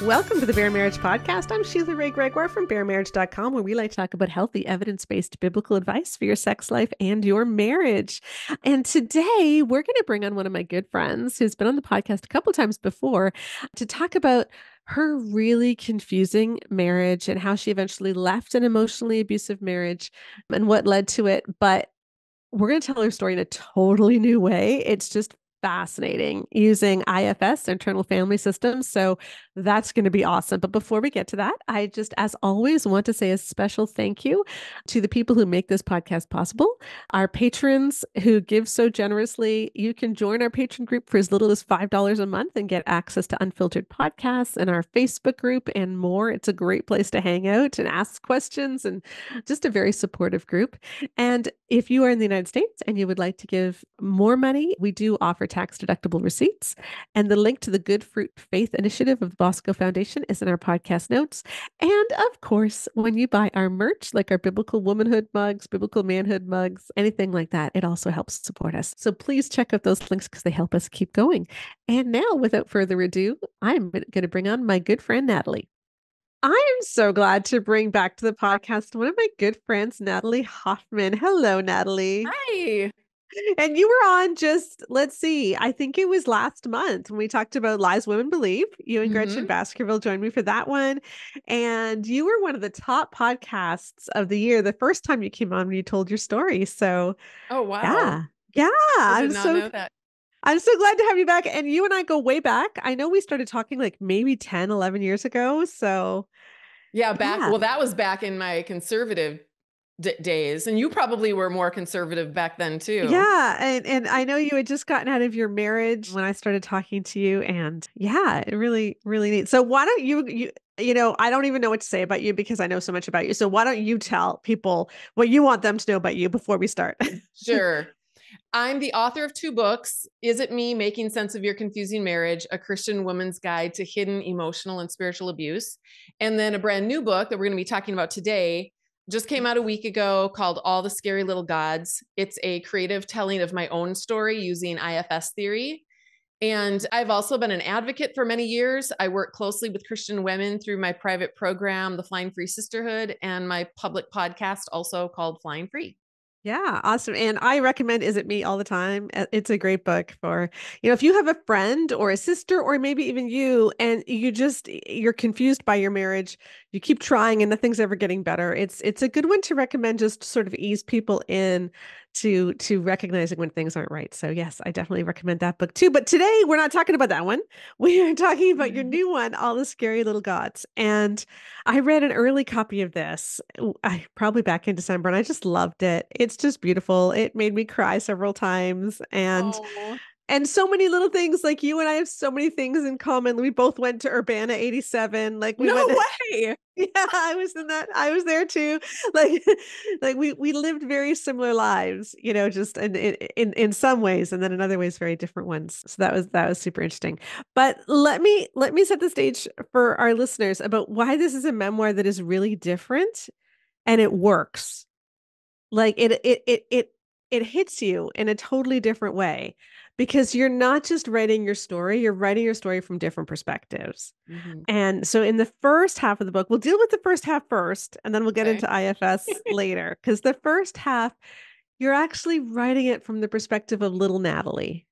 Welcome to the Bare Marriage Podcast. I'm Sheila Ray Gregoire from baremarriage.com, where we like to talk about healthy, evidence-based biblical advice for your sex life and your marriage. And today we're going to bring on one of my good friends who's been on the podcast a couple times before to talk about her really confusing marriage and how she eventually left an emotionally abusive marriage and what led to it. But we're going to tell her story in a totally new way. It's just fascinating using IFS, internal family systems. So that's going to be awesome. But before we get to that, I just, as always, want to say a special thank you to the people who make this podcast possible, our patrons who give so generously. You can join our patron group for as little as $5 a month and get access to unfiltered podcasts and our Facebook group and more. It's a great place to hang out and ask questions and just a very supportive group. And if you are in the United States and you would like to give more money, we do offer tax-deductible receipts. And the link to the Good Fruit Faith Initiative of the Bosco Foundation is in our podcast notes. And of course, when you buy our merch, like our biblical womanhood mugs, biblical manhood mugs, anything like that, it also helps support us. So please check out those links because they help us keep going. And now, without further ado, I'm going to bring on my good friend, Natalie. I am so glad to bring back to the podcast one of my good friends, Natalie Hoffman. Hello, Natalie. Hi. And you were on just, let's see, I think it was last month when we talked about Lies Women Believe. You and Gretchen Baskerville joined me for that one. And you were one of the top podcasts of the year the first time you came on when you told your story. So, oh, wow. Yeah. I did not know that. I'm so glad to have you back. And you and I go way back. I know we started talking like maybe 10, 11 years ago. So, well, that was back in my conservative days. And you probably were more conservative back then too. Yeah. And I know you had just gotten out of your marriage when I started talking to you. And yeah, it really, really neat. So why don't you know, I don't even know what to say about you because I know so much about you. So why don't you tell people what you want them to know about you before we start? Sure. I'm the author of 2 books. Is It Me? Making Sense of Your Confusing Marriage, A Christian Woman's Guide to Hidden Emotional and Spiritual Abuse. And then a brand new book that we're going to be talking about today just came out a week ago called All the Scary Little Gods. It's a creative telling of my own story using IFS theory. And I've also been an advocate for many years. I work closely with Christian women through my private program, the Flying Free Sisterhood, and my public podcast also called Flying Free. Yeah, awesome. And I recommend Is It Me all the time. It's a great book for, you know, if you have a friend or a sister or maybe even you, and you're confused by your marriage, you keep trying and nothing's ever getting better. It's a good one to recommend, just to sort of ease people in to recognizing when things aren't right. So yes, I definitely recommend that book too. But today we're not talking about that one. We are talking about your new one, All the Scary Little Gods. And I read an early copy of this, probably back in December, and I just loved it. It's just beautiful. It made me cry several times. And so many little things, like you and I have so many things in common. We both went to Urbana 87. Like we No went, way. Yeah, I was in that. I was there too. Like, like we lived very similar lives, you know, just in some ways, and then in other ways, very different ones. So that was super interesting. But let me set the stage for our listeners about why this is a memoir that is really different and it works. Like it hits you in a totally different way because you're not just writing your story, you're writing your story from different perspectives. And so in the first half of the book, we'll deal with the first half first, and then we'll get into IFS later. Because the first half, you're actually writing it from the perspective of little Natalie.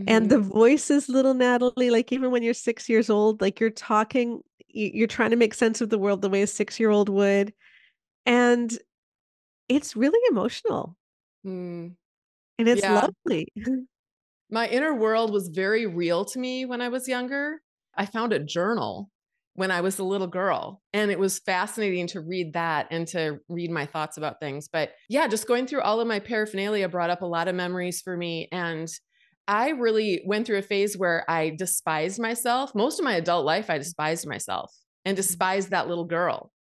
And the voice is little Natalie. Like even when you're 6 years old, like you're talking, you're trying to make sense of the world the way a 6-year-old would. And it's really emotional. And it's lovely. My inner world was very real to me when I was younger. I found a journal when I was a little girl, and it was fascinating to read that and to read my thoughts about things. But yeah, just going through all of my paraphernalia brought up a lot of memories for me. And I really went through a phase where I despised myself. Most of my adult life, I despised myself and despised that little girl.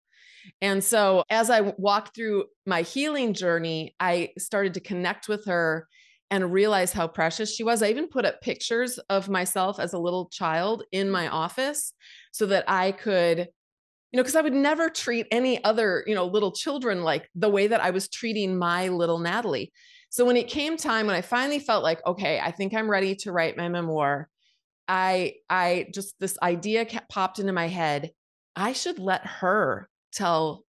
And so as I walked through my healing journey, I started to connect with her and realize how precious she was. I even put up pictures of myself as a little child in my office so that I could, you know, because I would never treat any other, you know, little children like the way that I was treating my little Natalie. So when it came time, when I finally felt like, okay, I think I'm ready to write my memoir, I just, this idea popped into my head. I should let her tell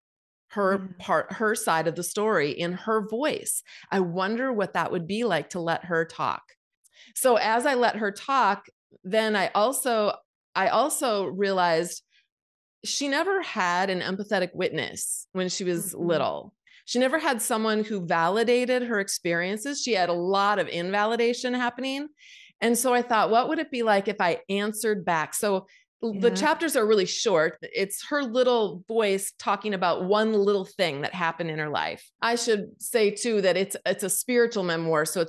her side of the story in her voice. I wonder what that would be like to let her talk. So as I let her talk, then I also realized she never had an empathetic witness when she was little. She never had someone who validated her experiences. She had a lot of invalidation happening. And so I thought, what would it be like if I answered back? So the chapters are really short. It's her little voice talking about one little thing that happened in her life. I should say too that it's a spiritual memoir. So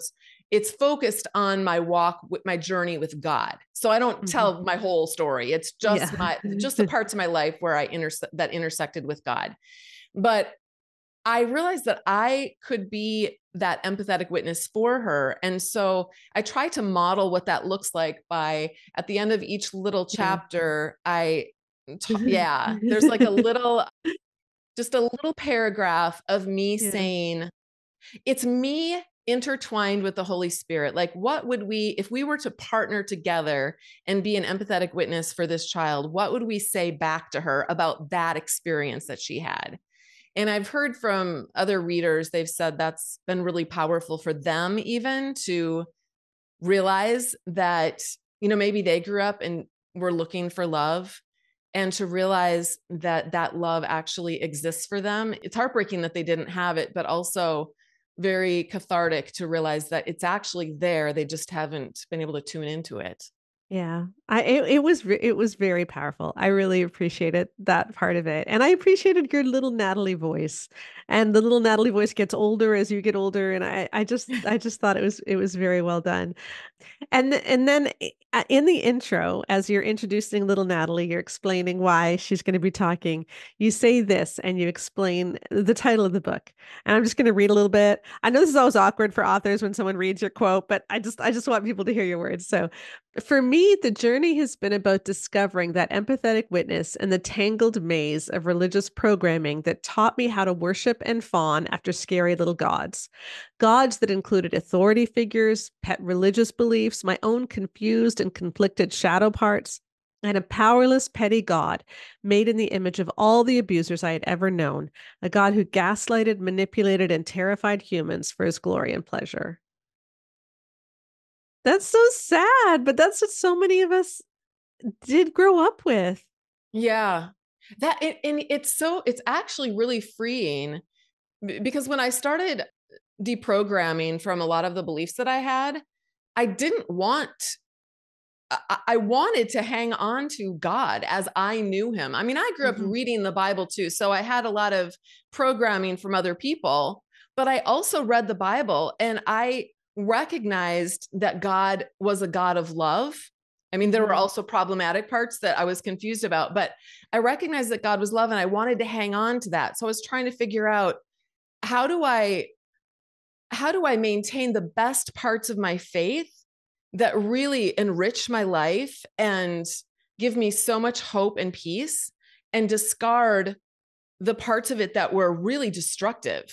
it's focused on my walk with my journey with God. So I don't tell my whole story. It's just just the parts of my life where that intersected with God. But I realized that I could be that empathetic witness for her. And so I try to model what that looks like by, at the end of each little chapter, there's like just a little paragraph of me saying, it's me intertwined with the Holy Spirit. Like, what would we, if we were to partner together and be an empathetic witness for this child, what would we say back to her about that experience that she had? And I've heard from other readers, they've said that's been really powerful for them, even to realize that, maybe they grew up and were looking for love, and to realize that that love actually exists for them. It's heartbreaking that they didn't have it, but also very cathartic to realize that it's actually there. They just haven't been able to tune into it. Yeah, it was very powerful. I really appreciated that part of it, and I appreciated your little Natalie voice. And the little Natalie voice gets older as you get older, and I just thought it was very well done. And then in the intro, as you're introducing little Natalie, you're explaining why she's going to be talking. You say this, and you explain the title of the book. And I'm just going to read a little bit. I know this is always awkward for authors when someone reads your quote, but I just want people to hear your words. So, for me, the journey has been about discovering that empathetic witness in the tangled maze of religious programming that taught me how to worship and fawn after scary little gods. Gods that included authority figures, pet religious beliefs, my own confused and conflicted shadow parts, and a powerless, petty God made in the image of all the abusers I had ever known, a God who gaslighted, manipulated, and terrified humans for his glory and pleasure. That's so sad, but that's what so many of us did grow up with. Yeah. And it's actually really freeing, because when I started deprogramming from a lot of the beliefs that I had, I didn't want, I wanted to hang on to God as I knew him. I mean, I grew up reading the Bible too. So I had a lot of programming from other people, but I also read the Bible, and I recognized that God was a God of love. I mean, there were also problematic parts that I was confused about, but I recognized that God was love, and I wanted to hang on to that. So I was trying to figure out, how do I maintain the best parts of my faith that really enrich my life and give me so much hope and peace, and discard the parts of it that were really destructive.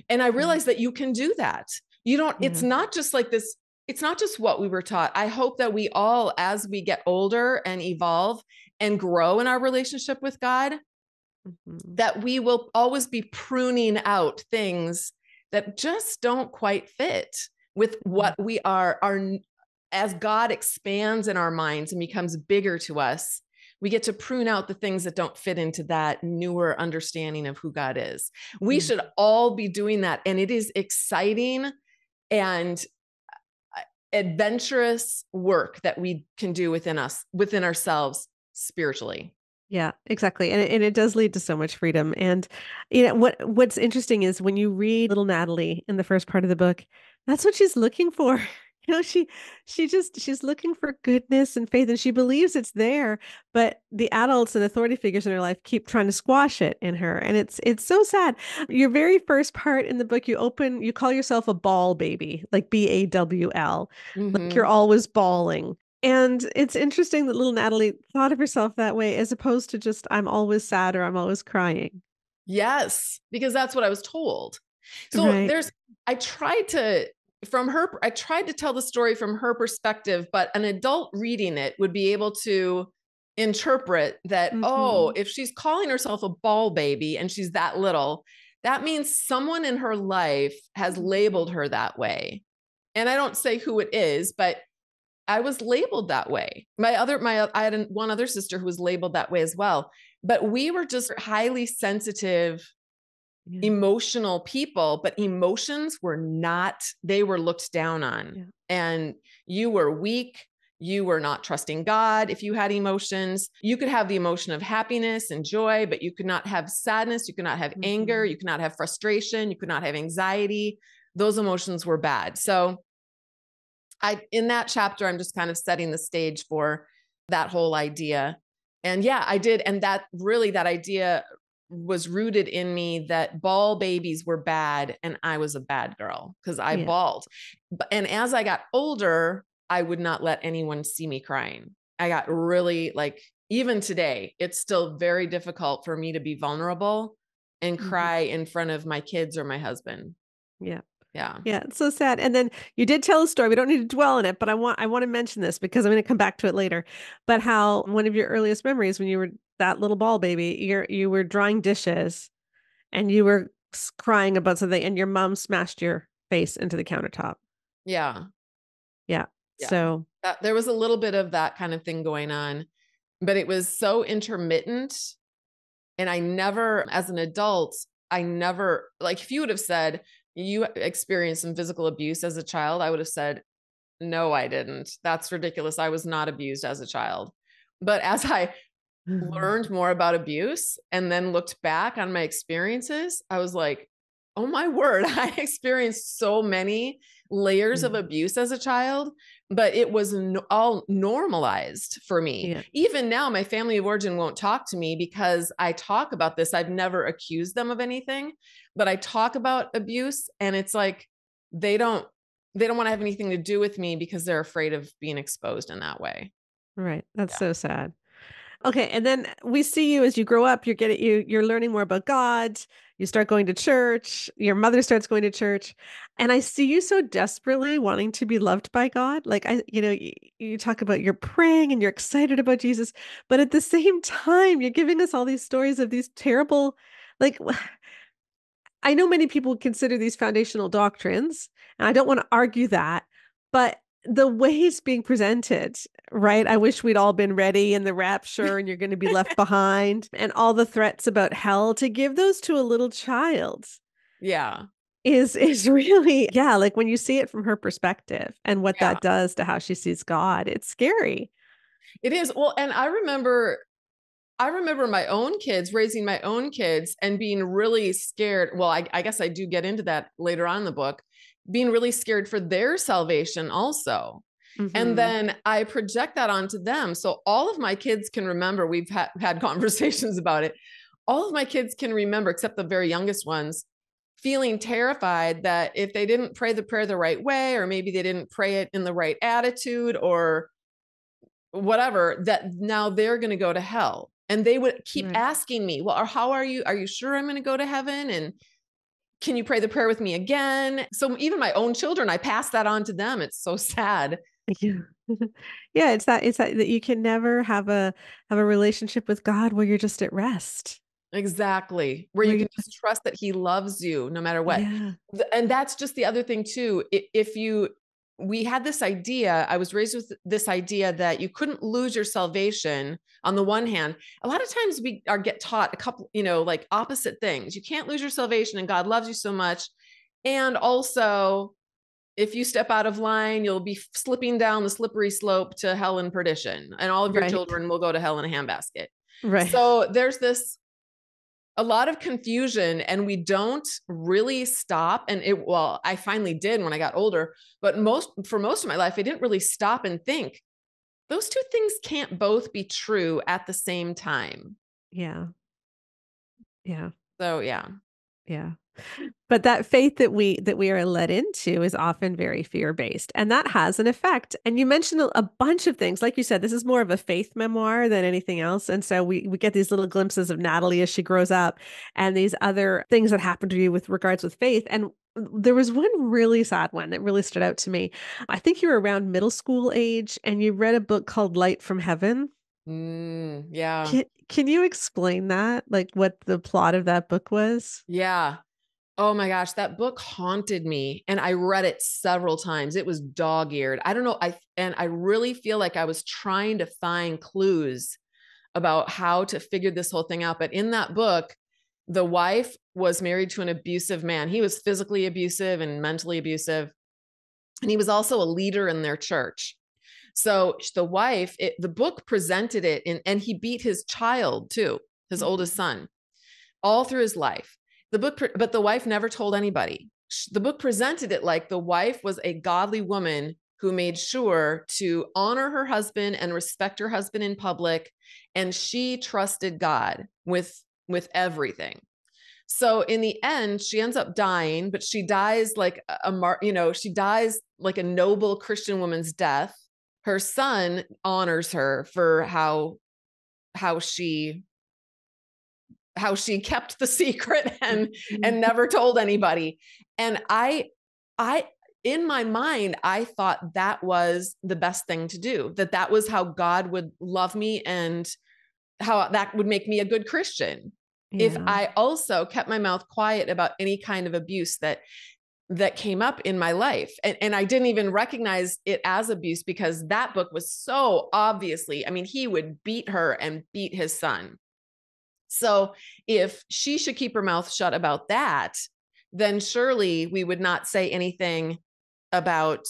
And I realized that you can do that. You don't, it's not just like this. It's not just what we were taught. I hope that we all, as we get older and evolve and grow in our relationship with God, that we will always be pruning out things that just don't quite fit with what we are. As God expands in our minds and becomes bigger to us, we get to prune out the things that don't fit into that newer understanding of who God is. We should all be doing that. And it is exciting and adventurous work that we can do within ourselves spiritually. Yeah, exactly. And it does lead to so much freedom. And what's interesting is when you read little Natalie in the first part of the book, that's what she's looking for. She's looking for goodness and faith, and she believes it's there, but the adults and authority figures in her life keep trying to squash it in her. And it's so sad. Your very first part in the book, you call yourself a ball baby, like BAWL, like you're always bawling. And it's interesting that little Natalie thought of herself that way, as opposed to just, I'm always sad or I'm always crying. Yes, because that's what I was told. So Right. I tried to from her, I tried to tell the story from her perspective, but an adult reading it would be able to interpret that, oh, Mm-hmm. if she's calling herself a ball baby and she's that little, that means someone in her life has labeled her that way. And I don't say who it is, but I was labeled that way. I had one other sister who was labeled that way as well. But we were just highly sensitive, Yeah. emotional people, but emotions were not, they were looked down on. Yeah. And you were weak. You were not trusting God. If you had emotions, you could have the emotion of happiness and joy, but you could not have sadness. You could not have anger. Mm-hmm. You could not have frustration. You could not have anxiety. Those emotions were bad. So in that chapter, I'm just kind of setting the stage for that whole idea. And yeah, I did. And that idea was rooted in me that ball babies were bad and I was a bad girl because I Yeah. bawled. And as I got older, I would not let anyone see me crying. I got really, like, even today, it's still very difficult for me to be vulnerable and Mm-hmm. cry in front of my kids or my husband. Yeah. Yeah. Yeah, it's so sad. And then you did tell a story. We don't need to dwell on it, but I want to mention this because I'm going to come back to it later. But how one of your earliest memories when you were that little ball baby, you were drying dishes and you were crying about something and your mom smashed your face into the countertop. Yeah. Yeah. Yeah. So, There was a little bit of that kind of thing going on, but it was so intermittent. And I never, as an adult, I never, like, if you would have said you experienced some physical abuse as a child, I would have said, no, I didn't. That's ridiculous. I was not abused as a child. But as I mhm. learned more about abuse and then looked back on my experiences, I was like, oh my word, I experienced so many layers of Yeah. abuse as a child, but it was all normalized for me. Yeah. Even now, my family of origin won't talk to me because I talk about this. I've never accused them of anything, but I talk about abuse and it's like they don't want to have anything to do with me because they're afraid of being exposed in that way. Right. That's Yeah. so sad. Okay, and then we see you as you grow up, you're learning more about God, you start going to church, your mother starts going to church, and I see you so desperately wanting to be loved by God. Like you talk about you're praying and you're excited about Jesus, but at the same time, you're giving us all these stories of these terrible, like I know many people consider these foundational doctrines, and I don't want to argue that, but the way it's being presented, right? I wish we'd all been ready in the rapture and you're going to be left behind, and all the threats about hell to give those to a little child Yeah. is really, yeah, like when you see it from her perspective and what Yeah. that does to how she sees God, it's scary. It is. Well, and I remember my own kids, raising my own kids and being really scared. Well, I guess I do get into that later on in the book, being really scared for their salvation also. And Hmm. then I project that onto them. So all of my kids can remember, we've had conversations about it. All of my kids can remember, except the very youngest ones, feeling terrified that if they didn't pray the prayer the right way, or maybe they didn't pray it in the right attitude or whatever, that now they're going to go to hell. And they would keep Right. asking me, well, how are you? Are you sure I'm going to go to heaven? And can you pray the prayer with me again? So even my own children, I pass that on to them. It's so sad. Yeah. Yeah, it's that you can never have a relationship with God where you're just at rest. Exactly. Where Where you you can just trust that he loves you no matter what. Yeah. And that's just the other thing too. We had this idea, I was raised with this idea that you couldn't lose your salvation on the one hand. A lot of times we are get taught a couple, like opposite things. You can't lose your salvation and God loves you so much. And also, if you step out of line, you'll be slipping down the slippery slope to hell and perdition, and all of your Right. children will go to hell in a handbasket. Right. So there's this a lot of confusion, and we don't really stop. And well, I finally did when I got older, but for most of my life, I didn't really stop and think those two things can't both be true at the same time. Yeah. Yeah. So yeah. Yeah. But that faith that we are led into is often very fear-based, and that has an effect. And you mentioned a bunch of things. Like you said, this is more of a faith memoir than anything else. And so we get these little glimpses of Natalie as she grows up and these other things that happen to you with regards with faith. And there was one really sad one that really stood out to me. I think you were around middle school age and you read a book called Light from Heaven. Yeah. Can you explain that? Like what the plot of that book was? Yeah. Oh my gosh, that book haunted me and I read it several times. It was dog-eared. I don't know. I really feel like I was trying to find clues about how to figure this whole thing out. But in that book, the wife was married to an abusive man. He was physically abusive and mentally abusive. And he was also a leader in their church. So the wife, the book presented it and he beat his child too, his oldest son, all through his life. But the wife never told anybody. The book presented it like the wife was a godly woman who made sure to honor her husband and respect her husband in public. And she trusted God with everything. So in the end, she ends up dying, but she dies like she dies like a noble Christian woman's death. Her son honors her for how she kept the secret and never told anybody. And I in my mind, I thought that was the best thing to do, that was how God would love me and how that would make me a good Christian. Yeah. If I also kept my mouth quiet about any kind of abuse that came up in my life. And I didn't even recognize it as abuse because that book was so obviously, I mean, he would beat her and beat his son. So if she should keep her mouth shut about that, then surely we would not say anything about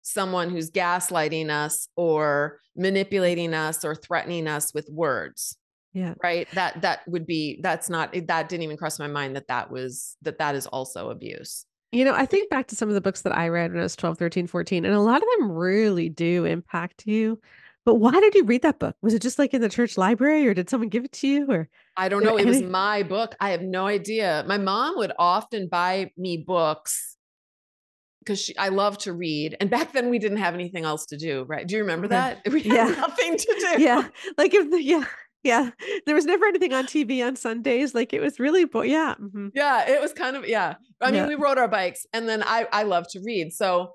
someone who's gaslighting us or manipulating us or threatening us with words. Yeah. Right. That didn't even cross my mind that is also abuse. I think back to some of the books that I read when I was 12, 13, 14, and a lot of them really do impact you. But why did you read that book? Was it just like in the church library or did someone give it to you or I don't know. It was my book. I have no idea. My mom would often buy me books because I love to read. And back then we didn't have anything else to do. Right. Do you remember that? We had nothing to do. Yeah. Like yeah. There was never anything on TV on Sundays. Like it was really, yeah. Mm-hmm. Yeah. It was kind of, yeah. I mean, we rode our bikes and then I love to read. So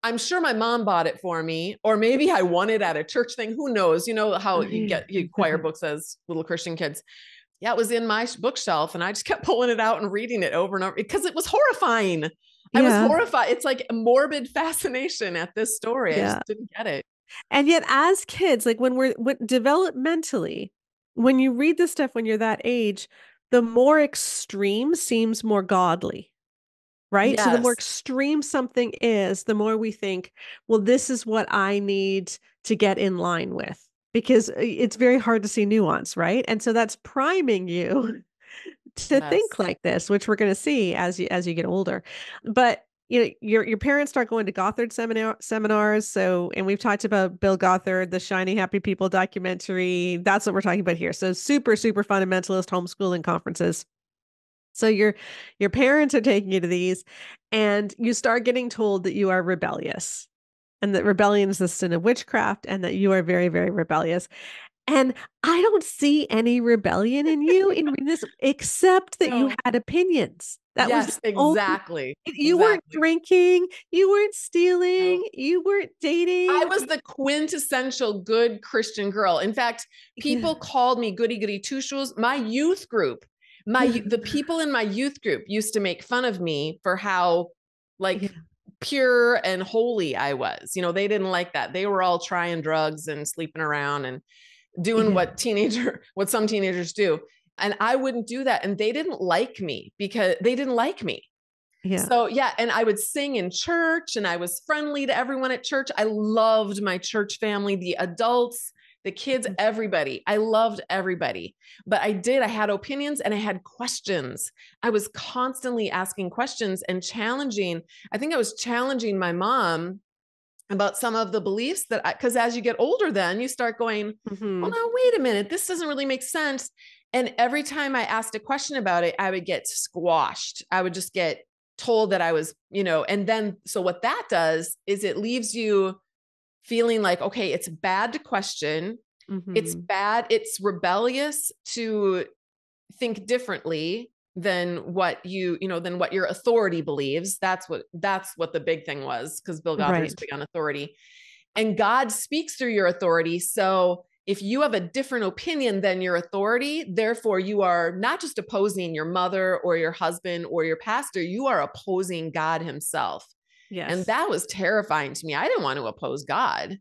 I'm sure my mom bought it for me, or maybe I won it at a church thing. Who knows? You know how you acquire books as little Christian kids. Yeah, it was in my bookshelf and I just kept pulling it out and reading it over and over because it was horrifying. I was horrified. It's like a morbid fascination at this story. I just didn't get it. And yet as kids, like when developmentally, when you read this stuff when you're that age, the more extreme seems more godly. Right. Yes. So the more extreme something is, the more we think, well, this is what I need to get in line with, because it's very hard to see nuance. Right. And so that's priming you to think like this, which we're going to see as you get older. But your parents start going to Gothard seminars. So, and we've talked about Bill Gothard, the Shiny Happy People documentary. That's what we're talking about here. So super, super fundamentalist homeschooling conferences. So your parents are taking you to these and you start getting told that you are rebellious and that rebellion is the sin of witchcraft and that you are very, very rebellious. And I don't see any rebellion in you in this, except that you had opinions. That was exactly. You weren't drinking, you weren't stealing, you weren't dating. I was the quintessential good Christian girl. In fact, people called me goody goody two shoes. My youth group, the people in my youth group used to make fun of me for how pure and holy I was. They didn't like that. They were all trying drugs and sleeping around and doing what some teenagers do. And I wouldn't do that. And they didn't like me because they didn't like me. Yeah. So and I would sing in church and I was friendly to everyone at church. I loved my church family, the adults, the kids, everybody. I loved everybody, but I had opinions and I had questions. I was constantly asking questions and challenging. I think I was challenging my mom about some of the beliefs because as you get older, then you start going, well, now, wait a minute, this doesn't really make sense. And every time I asked a question about it, I would get squashed. I would just get told that I was, and then, so what that does is it leaves you feeling like, okay, it's bad to question. It's bad. It's rebellious to think differently than what than what your authority believes. That's what the big thing was, because Bill Gothard's Right. big on authority, and God speaks through your authority. So if you have a different opinion than your authority, therefore you are not just opposing your mother or your husband or your pastor, you are opposing God himself. And Yes. that was terrifying to me. I didn't want to oppose God.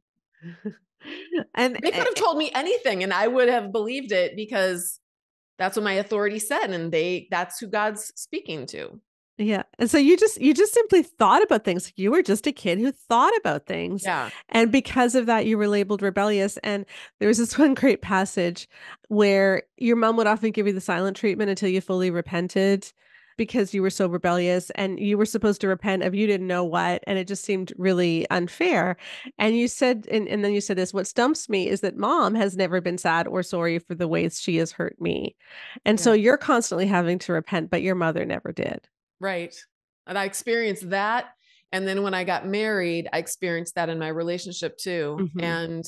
And They could have told me anything and I would have believed it, because that's what my authority said. And that's who God's speaking to. yeah. And so you just simply thought about things. You were just a kid who thought about things. Yeah. And because of that, you were labeled rebellious. And there was this one great passage where your mom would often give you the silent treatment until you fully repented because you were so rebellious and you were supposed to repent of you didn't know what. And it just seemed really unfair. And you said, and then you said this, what stumps me is that mom has never been sad or sorry for the ways she has hurt me. And so Yeah. you're constantly having to repent, but your mother never did. Right. And I experienced that. And then when I got married, I experienced that in my relationship too. Mhm. And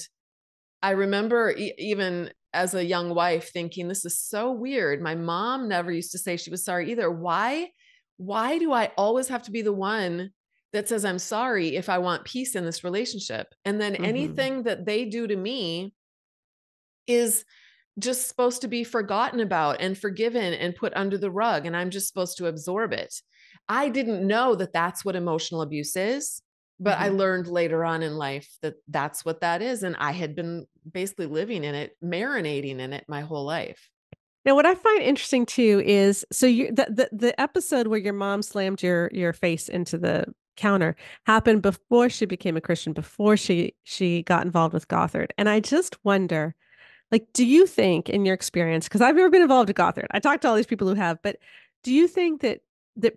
I remember even as a young wife thinking, this is so weird. My mom never used to say she was sorry either. Why do I always have to be the one that says I'm sorry if I want peace in this relationship? And then Mhm. anything that they do to me is just supposed to be forgotten about and forgiven and put under the rug. And I'm just supposed to absorb it. I didn't know that that's what emotional abuse is, but I Mhm. learned later on in life that that's what that is. And I had been basically living in it, marinating in it my whole life. Now, what I find interesting too is so the episode where your mom slammed your face into the counter happened before she became a Christian, before she got involved with Gothard. And I just wonder, like, do you think in your experience, because I've never been involved with Gothard, I talked to all these people who have, but do you think that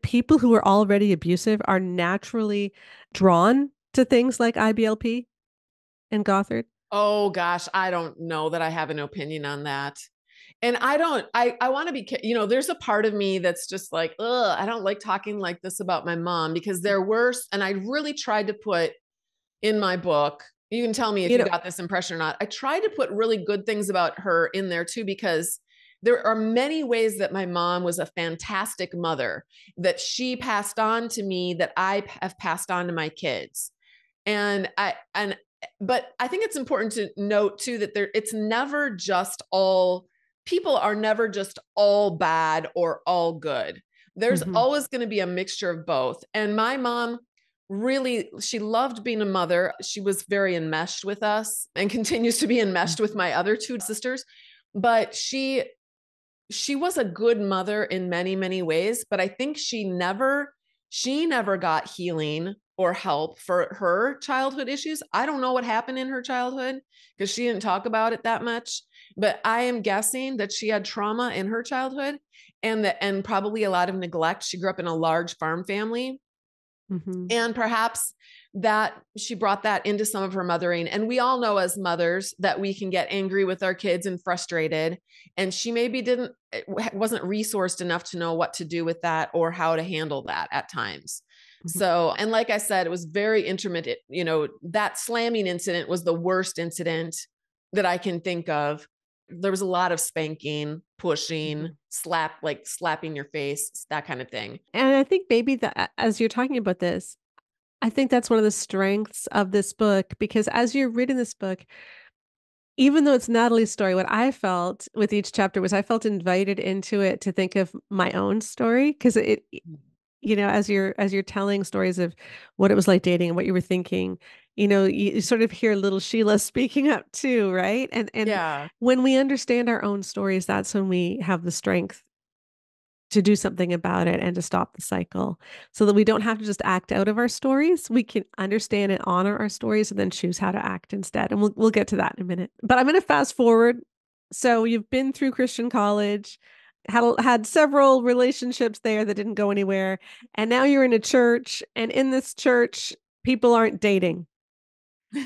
people who are already abusive are naturally drawn to things like IBLP and Gothard? Oh gosh, I don't know that I have an opinion on that. And I want to be, there's a part of me that's just like, ugh, I don't like talking like this about my mom, because there were, and I really tried to put in my book, you can tell me if You you know, got this impression or not. I tried to put really good things about her in there too, because there are many ways that my mom was a fantastic mother that she passed on to me that I have passed on to my kids. But I think it's important to note too that it's never just all, people are never just all bad or all good. There's mhm, always going to be a mixture of both. And my mom really, she loved being a mother. She was very enmeshed with us and continues to be enmeshed with my other two sisters. But she was a good mother in many, many ways, but I think she never got healing or help for her childhood issues. I don't know what happened in her childhood because she didn't talk about it that much, but I am guessing that she had trauma in her childhood and probably a lot of neglect. She grew up in a large farm family, mhm, and perhaps that she brought that into some of her mothering. And we all know as mothers that we can get angry with our kids and frustrated. And she maybe wasn't resourced enough to know what to do with that or how to handle that at times. mhm. So, and like I said, it was very intermittent. That slamming incident was the worst incident that I can think of. There was a lot of spanking, pushing, Mhm. like slapping your face, that kind of thing. And I think maybe that as you're talking about this, I think that's one of the strengths of this book because as you're reading this book, even though it's Natalie's story, what I felt with each chapter was I felt invited into it to think of my own story because as you're telling stories of what it was like dating and what you were thinking, you sort of hear little Sheila speaking up too, right? And Yeah. when we understand our own stories, that's when we have the strength to do something about it and to stop the cycle so that we don't have to just act out of our stories. We can understand and honor our stories and then choose how to act instead. And we'll get to that in a minute. But I'm going to fast forward. So you've been through Christian college, had several relationships there that didn't go anywhere, and now you're in a church, and in this church, people aren't dating.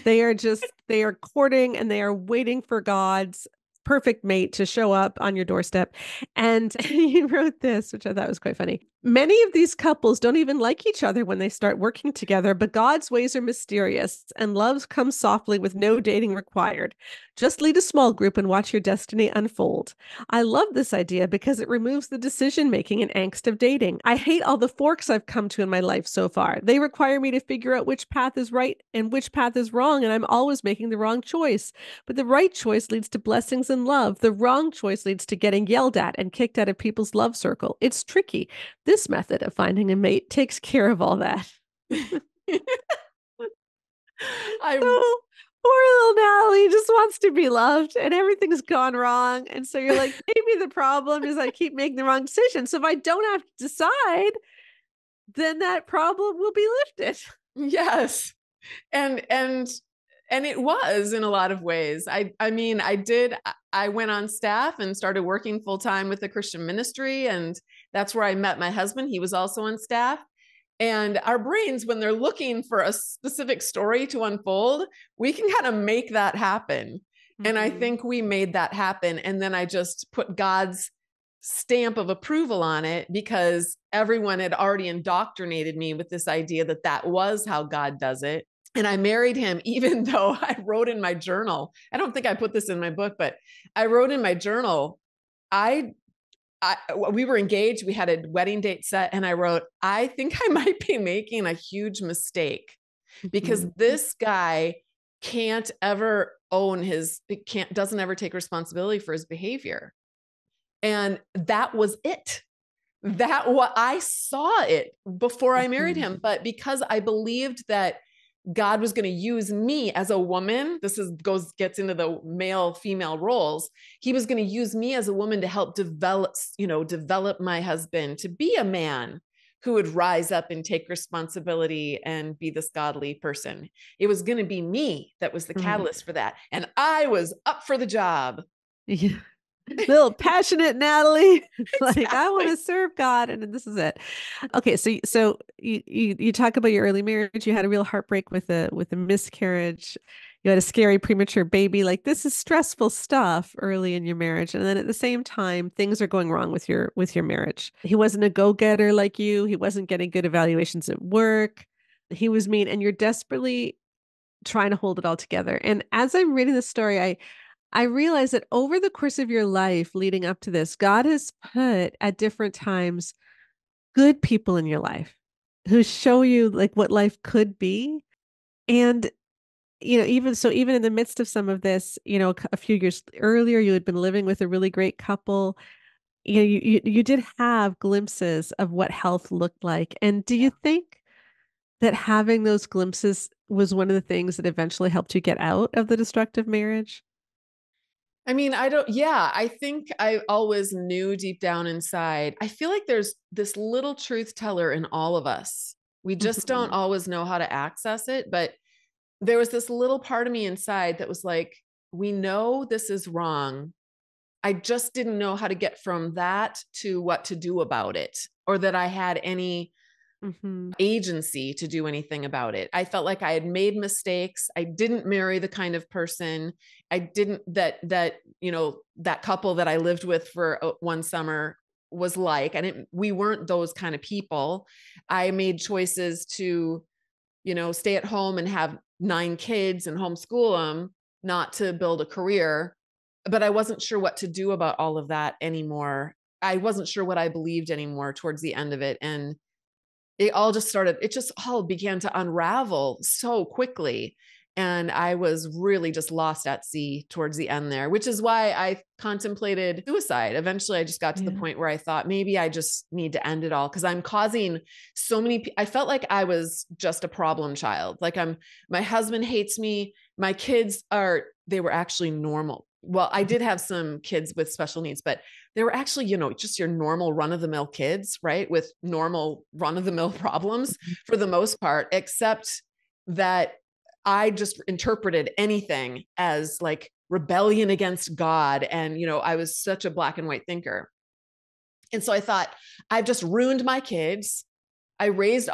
They are courting and they are waiting for God's perfect mate to show up on your doorstep. And he wrote this, which I thought was quite funny. Many of these couples don't even like each other when they start working together, but God's ways are mysterious and love comes softly with no dating required. Just lead a small group and watch your destiny unfold. I love this idea because it removes the decision making and angst of dating. I hate all the forks I've come to in my life so far. They require me to figure out which path is right and which path is wrong, and I'm always making the wrong choice. But the right choice leads to blessings and love. The wrong choice leads to getting yelled at and kicked out of people's love circle. It's tricky. This method of finding a mate takes care of all that. I So poor little Natalie just wants to be loved and everything's gone wrong. And so you're like, maybe the problem is I keep making the wrong decision. So if I don't have to decide, then that problem will be lifted. yes. And it was in a lot of ways. I mean, I went on staff and started working full time with the Christian ministry. And that's where I met my husband. He was also on staff. And our brains, when they're looking for a specific story to unfold, we can kind of make that happen. Mm-hmm. And I think we made that happen. And then I just put God's stamp of approval on it because everyone had already indoctrinated me with this idea that that was how God does it. And I married him, even though I wrote in my journal, I don't think I put this in my book, but I wrote in my journal, we were engaged, we had a wedding date set, and I wrote, I think I might be making a huge mistake because this guy can't ever doesn't ever take responsibility for his behavior. And that was it. I saw it before I married him, but because I believed that God was going to use me as a woman. Gets into the male female roles. He was going to use me as a woman to help develop my husband to be a man who would rise up and take responsibility and be this godly person. It was going to be me that was the catalyst for that. And I was up for the job. Yeah. Little passionate Natalie, like Exactly. I want to serve God, and this is it. Okay, so you talk about your early marriage. You had a real heartbreak with a miscarriage. You had a scary premature baby. Like this is stressful stuff early in your marriage, and then at the same time, things are going wrong with your marriage. He wasn't a go-getter like you. He wasn't getting good evaluations at work. He was mean, and you're desperately trying to hold it all together. And as I'm reading the story, I realize that over the course of your life leading up to this, God has put at different times good people in your life who show you like what life could be. And, even in the midst of some of this, a few years earlier, you had been living with a really great couple. You did have glimpses of what health looked like. And do you think that having those glimpses was one of the things that eventually helped you get out of the destructive marriage? I mean, I think I always knew deep down inside. I feel like there's this little truth teller in all of us. We just don't always know how to access it. But there was this little part of me inside that was like, we know this is wrong. I just didn't know how to get from that to what to do about it, or that I had any agency to do anything about it. I felt like I had made mistakes. I didn't marry the kind of person I didn't, that couple that I lived with for one summer was like, we weren't those kind of people. I made choices to, stay at home and have 9 kids and homeschool them, not to build a career, but I wasn't sure what to do about all of that anymore. I wasn't sure what I believed anymore towards the end of it. And it just all began to unravel so quickly. And I was really just lost at sea towards the end there, which is why I contemplated suicide. Eventually, I just got to the point where I thought maybe I just need to end it all because I'm causing so many. I felt like I was just a problem child. Like my husband hates me. My kids they were actually normal. Well, I did have some kids with special needs, but they were actually, just your normal run-of-the-mill kids, right? With normal run-of-the-mill problems for the most part, except that I just interpreted anything as like rebellion against God. And, I was such a black and white thinker. And so I thought, I've just ruined my kids. I raised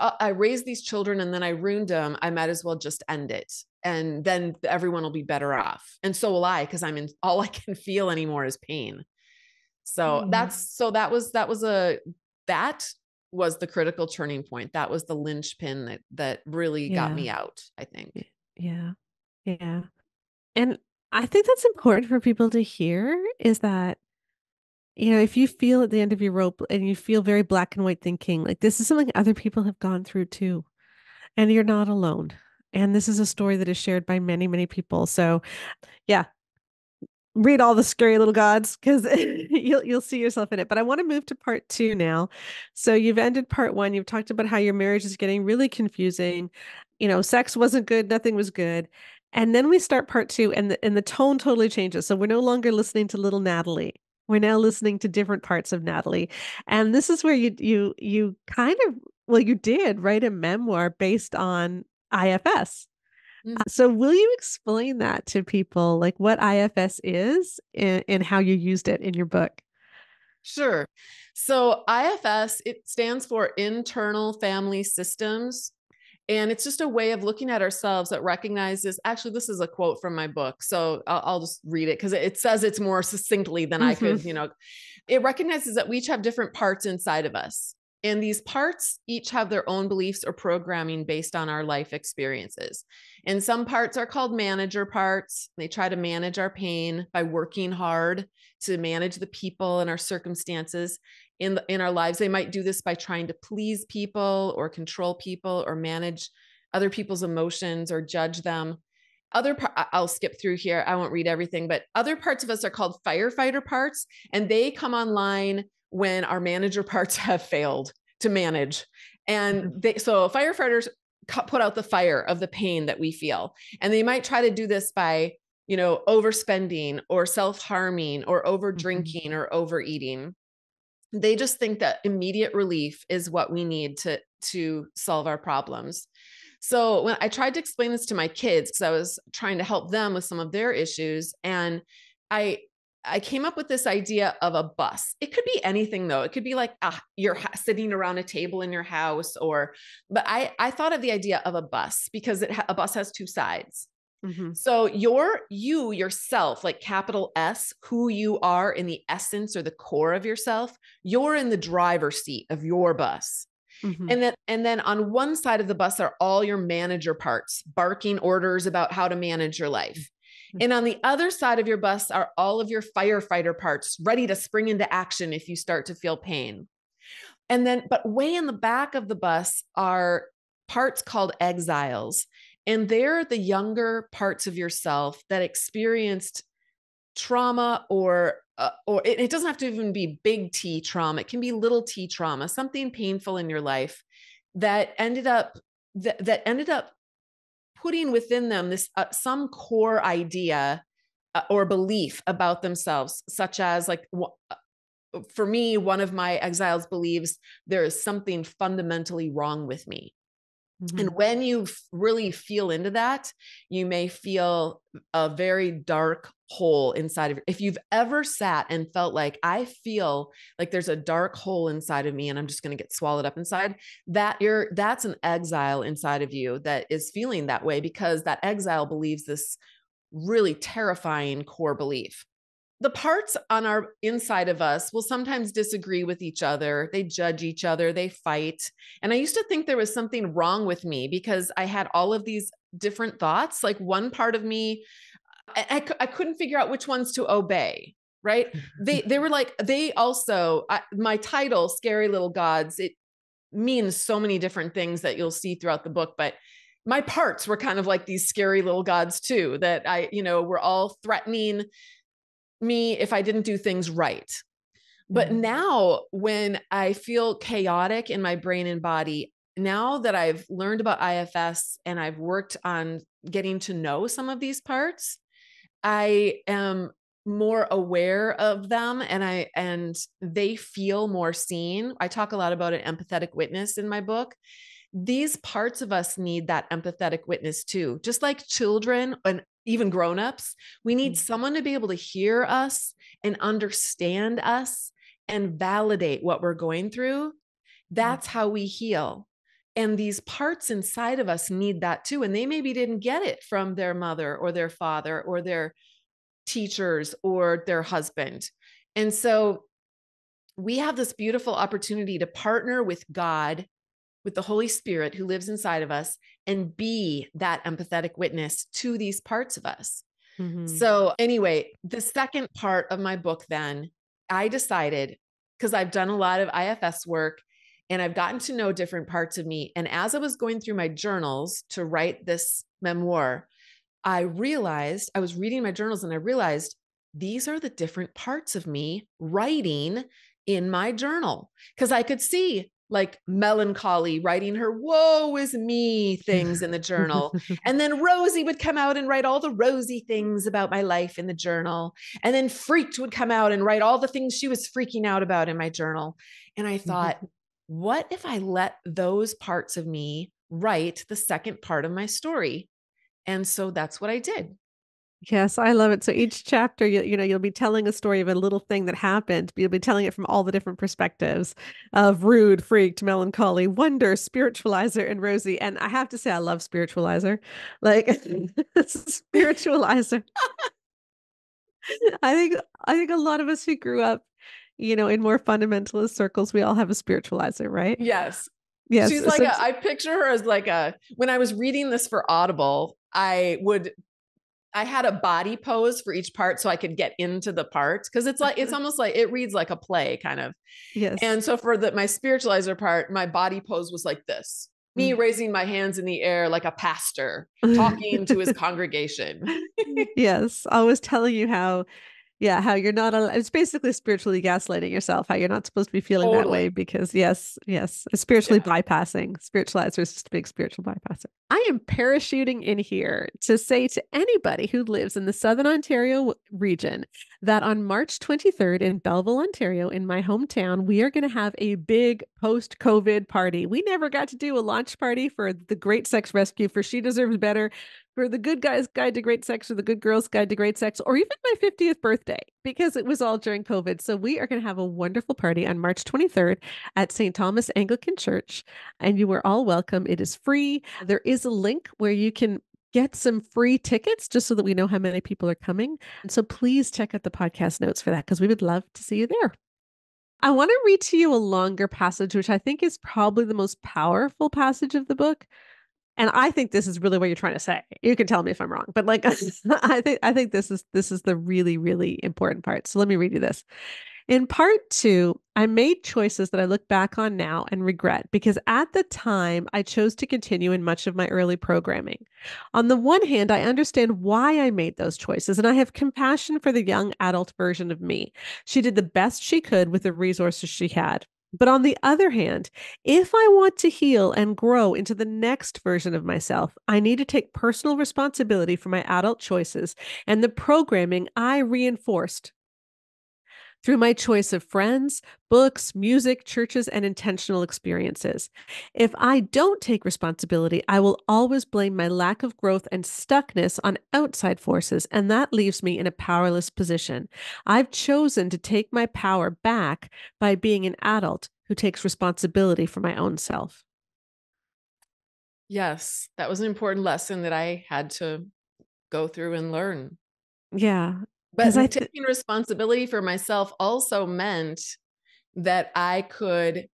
these children and then I ruined them. I might as well just end it. and then everyone will be better off. And so will I, because all I can feel anymore is pain. So that was the critical turning point. That was the linchpin that really got me out, I think. Yeah. Yeah. And I think that's important for people to hear is that, if you feel at the end of your rope and you feel very black and white thinking, like this is something other people have gone through too, and you're not alone. And this is a story that is shared by many, many people. So yeah, read all the scary little gods because you'll see yourself in it. But I want to move to part 2 now. So you've ended part 1. You've talked about how your marriage is getting really confusing. Sex wasn't good, nothing was good. And then we start part 2 and the tone totally changes. So we're no longer listening to little Natalie. We're now listening to different parts of Natalie. And this is where you kind of, well, you did write a memoir based on IFS. So will you explain that to people, like what IFS is and how you used it in your book? Sure. So IFS, it stands for Internal Family Systems. And it's just a way of looking at ourselves that recognizes, actually, this is a quote from my book. So I'll just read it because it says it's more succinctly than I could, it recognizes that we each have different parts inside of us. And these parts each have their own beliefs or programming based on our life experiences. And some parts are called manager parts. They try to manage our pain by working hard to manage the people and our circumstances in our lives. They might do this by trying to please people or control people or manage other people's emotions or judge them. I'll skip through here. I won't read everything, but other parts of us are called firefighter parts, and they come online when our manager parts have failed to manage. And so firefighters put out the fire of the pain that we feel. And they might try to do this by, overspending or self-harming or over drinking or overeating. They just think that immediate relief is what we need to solve our problems. So when I tried to explain this to my kids, because I was trying to help them with some of their issues, and I came up with this idea of a bus. It could be anything though. It could be like you're sitting around a table in your house, but I thought of the idea of a bus because a bus has 2 sides. So you yourself, like capital S, who you are in the essence or the core of yourself, you're in the driver's seat of your bus. And then on one side of the bus are all your manager parts, barking orders about how to manage your life. And on the other side of your bus are all of your firefighter parts ready to spring into action if you start to feel pain. But way in the back of the bus are parts called exiles. And they're the younger parts of yourself that experienced trauma or it doesn't have to even be big T trauma. It can be little T trauma, something painful in your life that ended up putting within them this some core idea or belief about themselves, such as for me, one of my exiles believes there is something fundamentally wrong with me. And when you really feel into that, you may feel a very dark hole inside of you. If you've ever sat and felt like, I feel like there's a dark hole inside of me and I'm just going to get swallowed up inside, that's an exile inside of you that is feeling that way because that exile believes this really terrifying core belief. The parts on our inside of us will sometimes disagree with each other. They judge each other, they fight. And I used to think there was something wrong with me because I had all of these different thoughts. Like one part of me, I couldn't figure out which ones to obey, right? They were like, my title, Scary Little Gods, it means so many different things that you'll see throughout the book, but my parts were kind of like these scary little gods too, that were all threatening me if I didn't do things right. But now when I feel chaotic in my brain and body, now that I've learned about IFS and I've worked on getting to know some of these parts, I am more aware of them and they feel more seen. I talk a lot about an empathetic witness in my book. These parts of us need that empathetic witness too. Just like children and even grown-ups, we need someone to be able to hear us and understand us and validate what we're going through. That's how we heal. And these parts inside of us need that too. And they maybe didn't get it from their mother or their father or their teachers or their husband. And so we have this beautiful opportunity to partner with God, with the Holy Spirit who lives inside of us, and be that empathetic witness to these parts of us. Mm-hmm. So anyway, the second part of my book, then I decided, because I've done a lot of IFS work and I've gotten to know different parts of me. And as I was going through my journals to write this memoir, I realized, I was reading my journals and I realized these are the different parts of me writing in my journal. Because I could see like melancholy writing her woe is me things in the journal. And then Rosie would come out and write all the rosy things about my life in the journal. And then Freaked would come out and write all the things she was freaking out about in my journal. And I thought, what if I let those parts of me write the second part of my story? And so that's what I did. Yes, I love it. So each chapter, you'll be telling a story of a little thing that happened, but you'll be telling it from all the different perspectives of Rude, Freaked, Melancholy, Wonder, Spiritualizer, and Rosie. And I have to say, I love Spiritualizer. Like Spiritualizer. I think a lot of us who grew up, in more fundamentalist circles, we all have a spiritualizer, right? Yes. Yes. She's like I picture her as like when I was reading this for Audible, I had a body pose for each part so I could get into the part. Cause it's almost like it reads like a play kind of. Yes. And so for my spiritualizer part, my body pose was like this, me raising my hands in the air like a pastor talking to his congregation. Yes. I was telling you how you're not, it's basically spiritually gaslighting yourself, how you're not supposed to be feeling that way because yes, spiritually bypassing. Spiritualizer is just a big spiritual bypasser. I am parachuting in here to say to anybody who lives in the Southern Ontario region that on March 23rd in Belleville, Ontario, in my hometown, we are going to have a big post-COVID party. We never got to do a launch party for the Great Sex Rescue, for She Deserves Better, for the Good Guys Guide to Great Sex, or the Good Girls Guide to Great Sex, or even my 50th birthday, because it was all during COVID. So we are going to have a wonderful party on March 23rd at St. Thomas Anglican Church, and you are all welcome. It is free. There is a link where you can get some free tickets just so that we know how many people are coming. And so please check out the podcast notes for that because we would love to see you there. I want to read to you a longer passage, which I think is probably the most powerful passage of the book. And I think this is really what you're trying to say. You can tell me if I'm wrong, but like I think this is the really, really important part. So let me read you this. In part 2, I made choices that I look back on now and regret because at the time I chose to continue in much of my early programming. On the one hand, I understand why I made those choices and I have compassion for the young adult version of me. She did the best she could with the resources she had. But on the other hand, if I want to heal and grow into the next version of myself, I need to take personal responsibility for my adult choices and the programming I reinforced through my choice of friends, books, music, churches, and intentional experiences. If I don't take responsibility, I will always blame my lack of growth and stuckness on outside forces, and that leaves me in a powerless position. I've chosen to take my power back by being an adult who takes responsibility for my own self. Yes, that was an important lesson that I had to go through and learn. Yeah. But taking responsibility for myself also meant that I could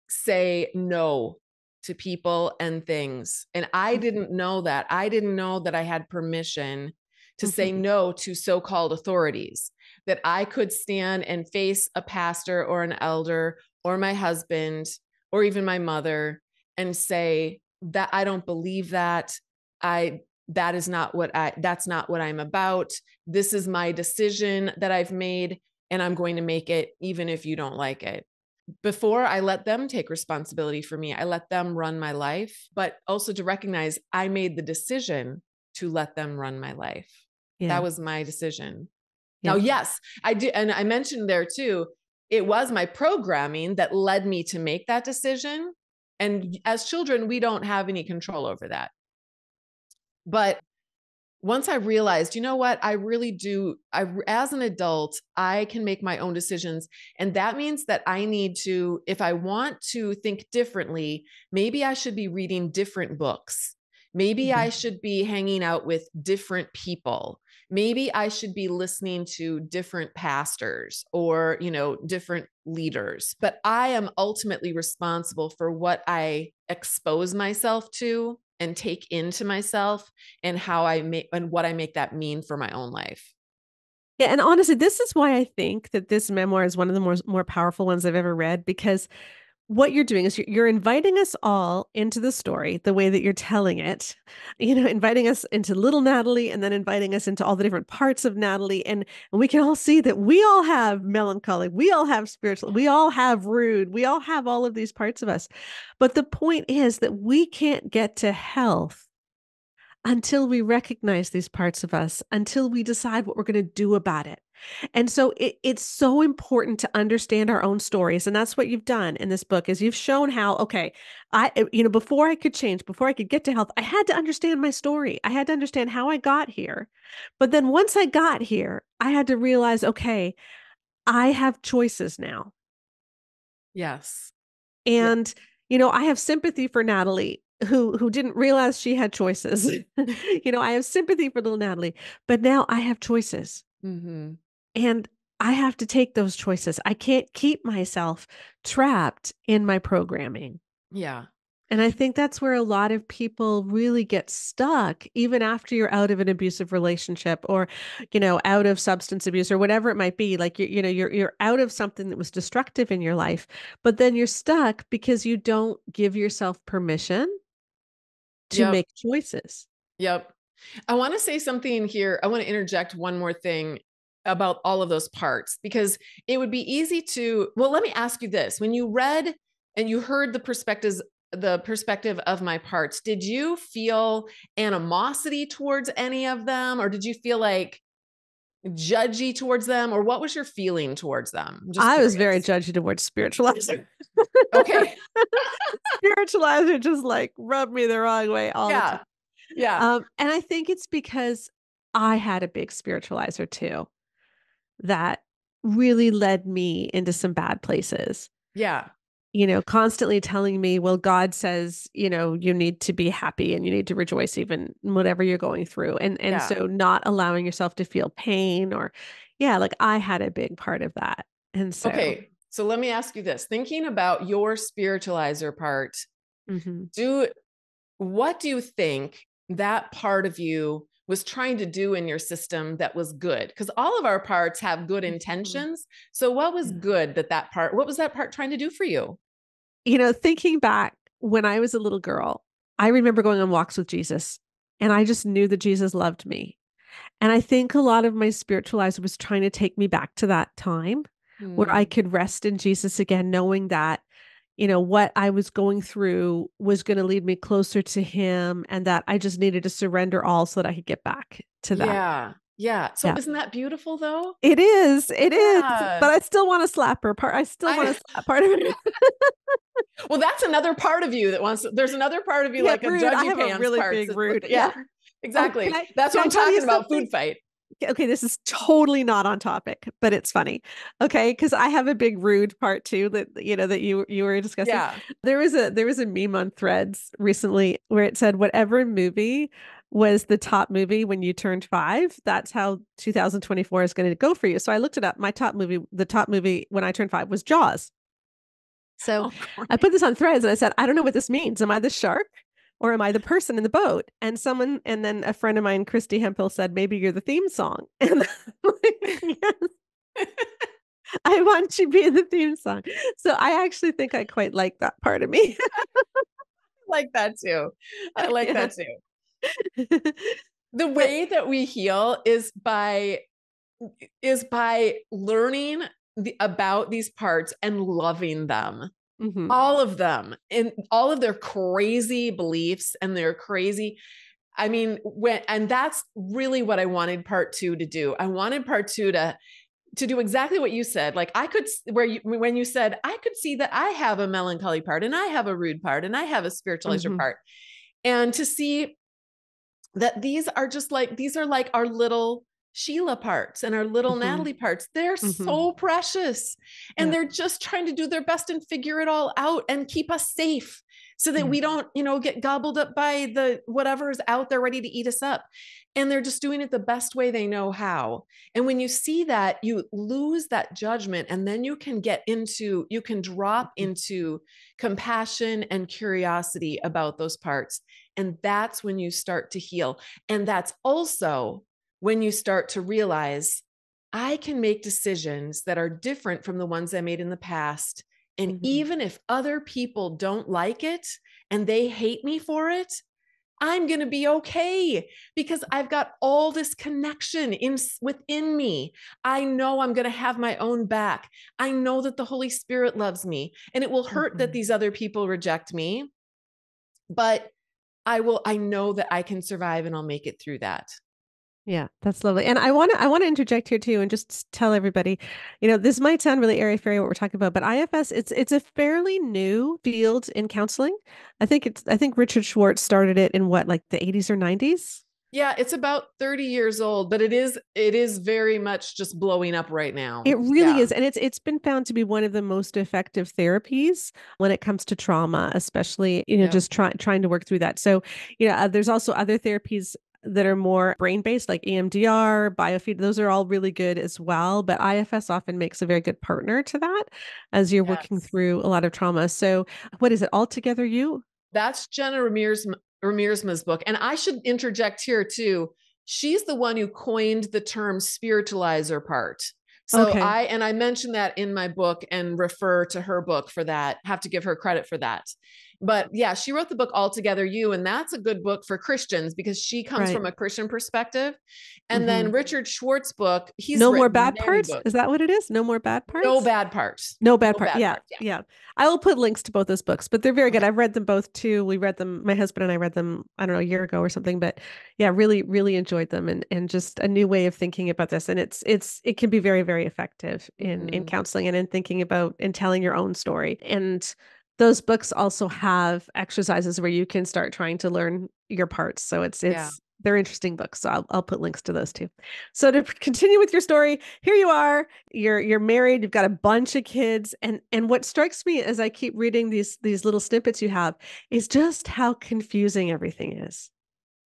say no to people and things. And I didn't know that. I didn't know that I had permission to say no to so-called authorities, that I could stand and face a pastor or an elder or my husband or even my mother and say that I don't believe that. That's not what I'm about. This is my decision that I've made, and I'm going to make it even if you don't like it. Before I let them take responsibility for me, I let them run my life, but also to recognize I made the decision to let them run my life. Yeah. That was my decision. Yeah. Now, yes, I do. And I mentioned there too, it was my programming that led me to make that decision. And as children, we don't have any control over that. But once I realized, you know what, I really do, as an adult, I can make my own decisions. And that means that I need to, if I want to think differently, maybe I should be reading different books. Maybe I should be hanging out with different people. Maybe I should be listening to different pastors or, different leaders. But I am ultimately responsible for what I expose myself to and take into myself, and how I make and what I make that mean for my own life. Yeah, and honestly, this is why I think that this memoir is one of the more powerful ones I've ever read, because what you're doing is you're inviting us all into the story the way that you're telling it, inviting us into little Natalie and then inviting us into all the different parts of Natalie. And we can all see that we all have melancholy, we all have spiritual, we all have rude, we all have all of these parts of us. But the point is that we can't get to health until we recognize these parts of us, until we decide what we're going to do about it. And so it's so important to understand our own stories. And that's what you've done in this book is you've shown how, okay, before I could change, before I could get to health, I had to understand my story. I had to understand how I got here. But then once I got here, I had to realize, okay, I have choices now. Yes. Yeah. And, I have sympathy for Natalie who didn't realize she had choices. I have sympathy for little Natalie, but now I have choices. Mm-hmm. And I have to take those choices. I can't keep myself trapped in my programming. Yeah. And I think that's where a lot of people really get stuck, even after you're out of an abusive relationship or, out of substance abuse or whatever it might be. Like, you're out of something that was destructive in your life, but then you're stuck because you don't give yourself permission to Yep. make choices. Yep. I want to say something here. I want to interject one more thing about all of those parts, because it would be easy to, well, let me ask you this. When you read and you heard the perspective of my parts, did you feel animosity towards any of them? Or did you feel like judgy towards them? Or what was your feeling towards them? I'm just I was very curious. judgy towards spiritualizer. Okay. Spiritualizer just like rubbed me the wrong way all the time. Yeah. Yeah. And I think it's because I had a big spiritualizer too that really led me into some bad places. Yeah. Constantly telling me, well, God says, you need to be happy and you need to rejoice even whatever you're going through. And Yeah. so not allowing yourself to feel pain or yeah, like I had a big part of that. And so Okay. So let me ask you this. Thinking about your spiritualizer part, mhm. what do you think that part of you was trying to do in your system that was good? Because all of our parts have good Mhm. intentions. So what was Yeah. good what was that part trying to do for you? Thinking back when I was a little girl, I remember going on walks with Jesus and I just knew that Jesus loved me. And I think a lot of my spiritualizer was trying to take me back to that time where I Hmm. could rest in Jesus again, knowing that, what I was going through was going to lead me closer to him and that I just needed to surrender all so that I could get back to that. Yeah. Yeah. So Yeah. isn't that beautiful though? It is. It is. Yeah. But I still want to slap her part. I still want I to slap part of it. well, that's another part of you that wants there's another part of you Yeah, like a rude. I judgy have a pants really part. big rude. Yeah. Yeah. Oh, Exactly. can That's what I I'm tell you talking about. something? Food fight. Okay, this is totally not on topic, but it's funny. Okay, because I have a big rude part too that that you were discussing. Yeah. There was a meme on Threads recently where it said whatever movie was the top movie when you turned 5, that's how 2024 is going to go for you. So I looked it up. The top movie when I turned 5 was Jaws. So Oh, I great. put this on Threads and I said, I don't know what this means. Am I the shark or am I the person in the boat? And then a friend of mine, Christy Hemphill, said, maybe you're the theme song. And I'm like, yes, I want to be the theme song. So I actually think I quite like that part of me. Like that too. I like Yeah. that too. The But way that we heal is by learning about these parts and loving them, mhm, all of them, and all of their crazy beliefs and their crazy. I mean, and that's really what I wanted part 2 to do. I wanted part 2 to do exactly what you said. Like I could, when you said, I could see that I have a melancholy part and I have a rude part and I have a spiritualizer mhm, part, and to see that these are like our little Sheila parts and our little Mm-hmm. Natalie parts. They're Mm-hmm. so precious. And Yeah. they're just trying to do their best and figure it all out and keep us safe so that Yeah. we don't, get gobbled up by the whatever is out there ready to eat us up. And they're just doing it the best way they know how. And when you see that, you lose that judgment, and then you can drop Mm-hmm. into compassion and curiosity about those parts. And that's when you start to heal. And that's also when you start to realize I can make decisions that are different from the ones I made in the past. And Mm-hmm. even if other people don't like it and they hate me for it, I'm going to be okay because I've got all this connection within me. I know I'm going to have my own back. I know that the Holy Spirit loves me, and it will hurt that Mm-hmm. these other people reject me, but I know that I can survive and I'll make it through that. Yeah, that's lovely. And I want to interject here too and just tell everybody, this might sound really airy-fairy what we're talking about, but IFS, it's a fairly new field in counseling. I think Richard Schwartz started it in what, like the 80s or 90s? Yeah, it's about 30 years old, but it is very much just blowing up right now. It really Yeah. is. And it's been found to be one of the most effective therapies when it comes to trauma, especially, Yep. just trying to work through that. So, there's also other therapies that are more brain-based, like EMDR, biofeed. Those are all really good as well. But IFS often makes a very good partner to that as you're working Yes. through a lot of trauma. So what is it? Altogether You? That's Jenna Riemersma's book. And I should interject here too. She's the one who coined the term spiritualizer part. So Okay. I mentioned that in my book and refer to her book for that. Have to give her credit for that. But yeah, she wrote the book Altogether You, and that's a good book for Christians because she comes Right. from a Christian perspective. And Hmm. then Richard Schwartz's book, he's No More written Bad many Parts? books. Is that what it is? No More Bad No Parts? bad parts. No Bad No Part. bad Yeah, parts. Yeah. yeah. I will put links to both those books, but they're very good. Okay. I've read them both too. We read them, my husband and I read them, I don't know, a year ago or something, but yeah, really, really enjoyed them, and just a new way of thinking about this. And it can be very, very effective in Mm-hmm. counseling and in thinking about and telling your own story. And those books also have exercises where you can start trying to learn your parts. So Yeah. they're interesting books. So I'll put links to those too. So to continue with your story, here you are, you're married, you've got a bunch of kids, and what strikes me as I keep reading these little snippets you have is just how confusing everything is.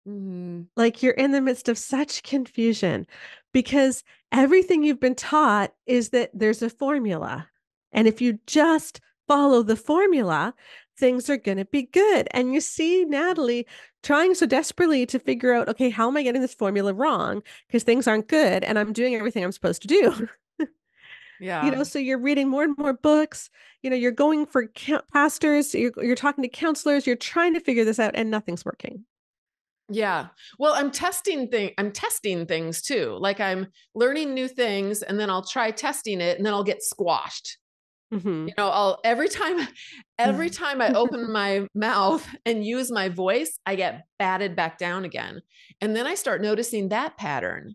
Mm-hmm. Like you're in the midst of such confusion because everything you've been taught is that there's a formula. And if you just follow the formula, things are going to be good. And you see Natalie trying so desperately to figure out, okay, how am I getting this formula wrong? Because things aren't good and I'm doing everything I'm supposed to do. Yeah. So you're reading more and more books, you're going for pastors, you're talking to counselors, you're trying to figure this out and nothing's working. Yeah. Well, I'm testing things too. Like I'm learning new things and then I'll try testing it and then I'll get squashed. Mm-hmm. I'll every time I open my mouth and use my voice, I get batted back down again. And then I start noticing that pattern.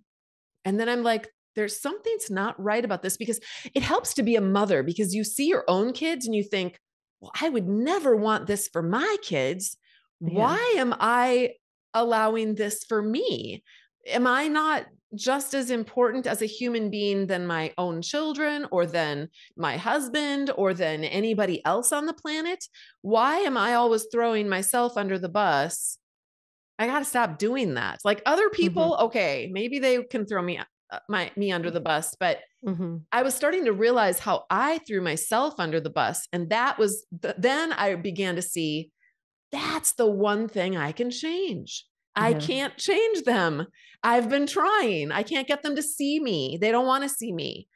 And then I'm like, there's something's not right about this because it helps to be a mother because you see your own kids and you think, well, I would never want this for my kids. Yeah. Why am I allowing this for me? Am I not just as important as a human being than my own children or than my husband or than anybody else on the planet? Why am I always throwing myself under the bus? I got to stop doing that. Like other Mm-hmm. people, okay, maybe they can throw me under the bus, but Mm-hmm. I was starting to realize how I threw myself under the bus, and then I began to see that's the one thing I can change. I Yeah. can't change them. I've been trying. I can't get them to see me. They don't want to see me.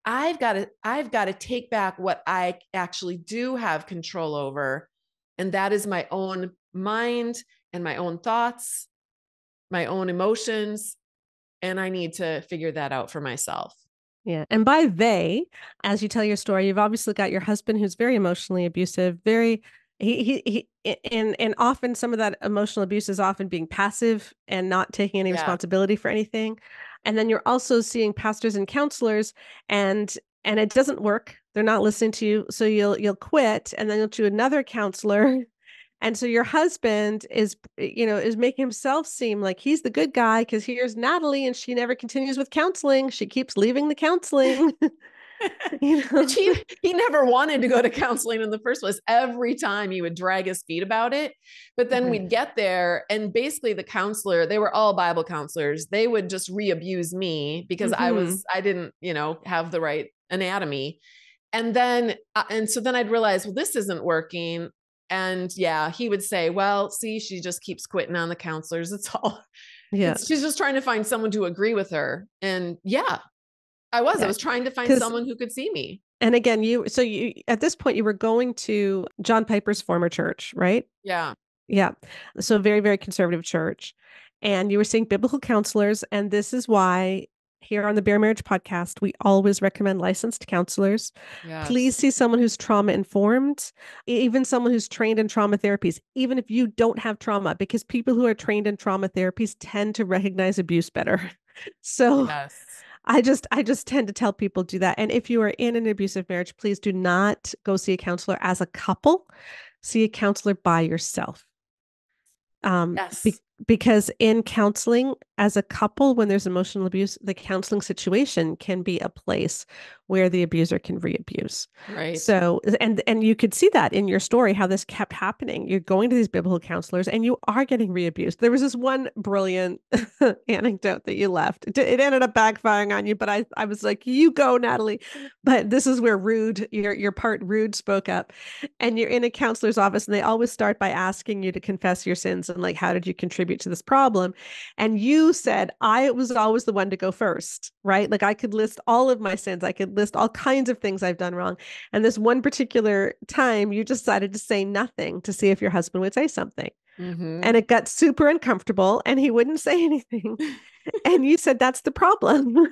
I've got to take back what I actually do have control over, and that is my own mind and my own thoughts, my own emotions, and I need to figure that out for myself. Yeah. And by they, as you tell your story, you've obviously got your husband who's very emotionally abusive, very and often some of that emotional abuse is often being passive and not taking any Yeah. responsibility for anything. And then you're also seeing pastors and counselors and it doesn't work. They're not listening to you. So you'll quit and then you'll do another counselor And so your husband is making himself seem like he's the good guy because here's Natalie and she never continues with counseling. She keeps leaving the counseling. you Which know. he never wanted to go to counseling in the first place. Every time he would drag his feet about it. But then Right. we'd get there, and basically the counselor, they were all Bible counselors. They would just re-abuse me because Mm-hmm. I didn't, have the right anatomy. And so then I'd realize, well, this isn't working. And yeah, he would say, well, see, she just keeps quitting on the counselors. It's all, Yeah. she's just trying to find someone to agree with her. And yeah, I Yeah. was trying to find Because someone who could see me. and again, you at this point you were going to John Piper's former church, right? Yeah. Yeah. So very, very conservative church. And you were seeing biblical counselors. And this is why here on the Bare Marriage podcast, we always recommend licensed counselors. Please Yes. see someone who's trauma informed, even someone who's trained in trauma therapies, even if you don't have trauma, because people who are trained in trauma therapies tend to recognize abuse better. So Yes. I just tend to tell people do that. And if you are in an abusive marriage, please do not go see a counselor as a couple. See a counselor by yourself. Yes. Because in counseling as a couple, when there's emotional abuse, the counseling situation can be a place where the abuser can re-abuse. Right. So, and you could see that in your story, how this kept happening. You're going to these biblical counselors and you are getting re-abused. There was this one brilliant anecdote that you left. It ended up backfiring on you, but I was like, you go, Natalie. But this is where your part rude spoke up. And you're in a counselor's office and they always start by asking you to confess your sins and like, how did you contribute to this problem? And you said, I was always the one to go first, right? Like I could list all of my sins. I could list all kinds of things I've done wrong. And this one particular time you decided to say nothing to see if your husband would say something. Mm-hmm. And it got super uncomfortable and he wouldn't say anything. And you said, that's the problem.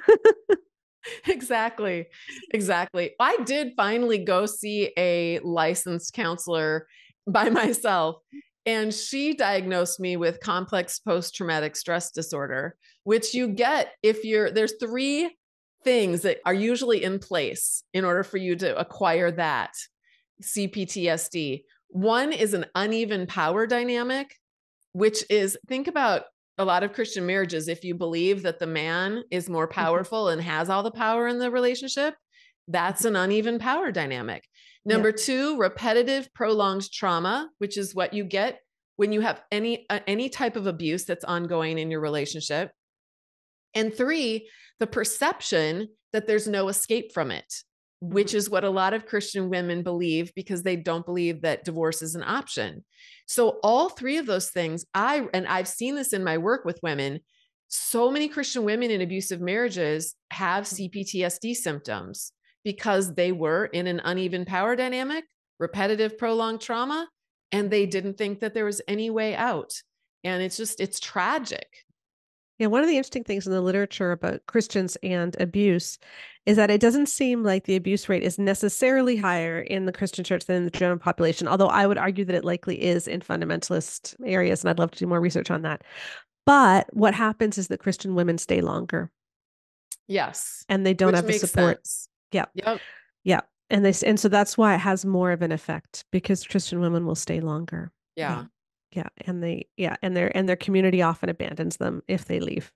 Exactly. Exactly. I did finally go see a licensed counselor by myself, and she diagnosed me with complex post-traumatic stress disorder, which you get if there's three things that are usually in place in order for you to acquire that CPTSD. One is an uneven power dynamic, which is, think about a lot of Christian marriages. If you believe that the man is more powerful and has all the power in the relationship, that's an uneven power dynamic. Yeah. Number two, repetitive prolonged trauma, which is what you get when you have any type of abuse that's ongoing in your relationship. And three, the perception that there's no escape from it, which is what a lot of Christian women believe because they don't believe that divorce is an option. So all three of those things, I've seen this in my work with women. So many Christian women in abusive marriages have CPTSD symptoms because they were in an uneven power dynamic, repetitive prolonged trauma, and they didn't think that there was any way out. And it's tragic. Yeah, one of the interesting things in the literature about Christians and abuse is that it doesn't seem like the abuse rate is necessarily higher in the Christian church than in the general population, although I would argue that it likely is in fundamentalist areas, and I'd love to do more research on that. But what happens is that Christian women stay longer Yes, and they don't which have the makes support. sense. Yeah. Yep. Yeah. And so that's why it has more of an effect because Christian women will stay longer. Yeah. Yeah. Yeah. And their community often abandons them if they leave,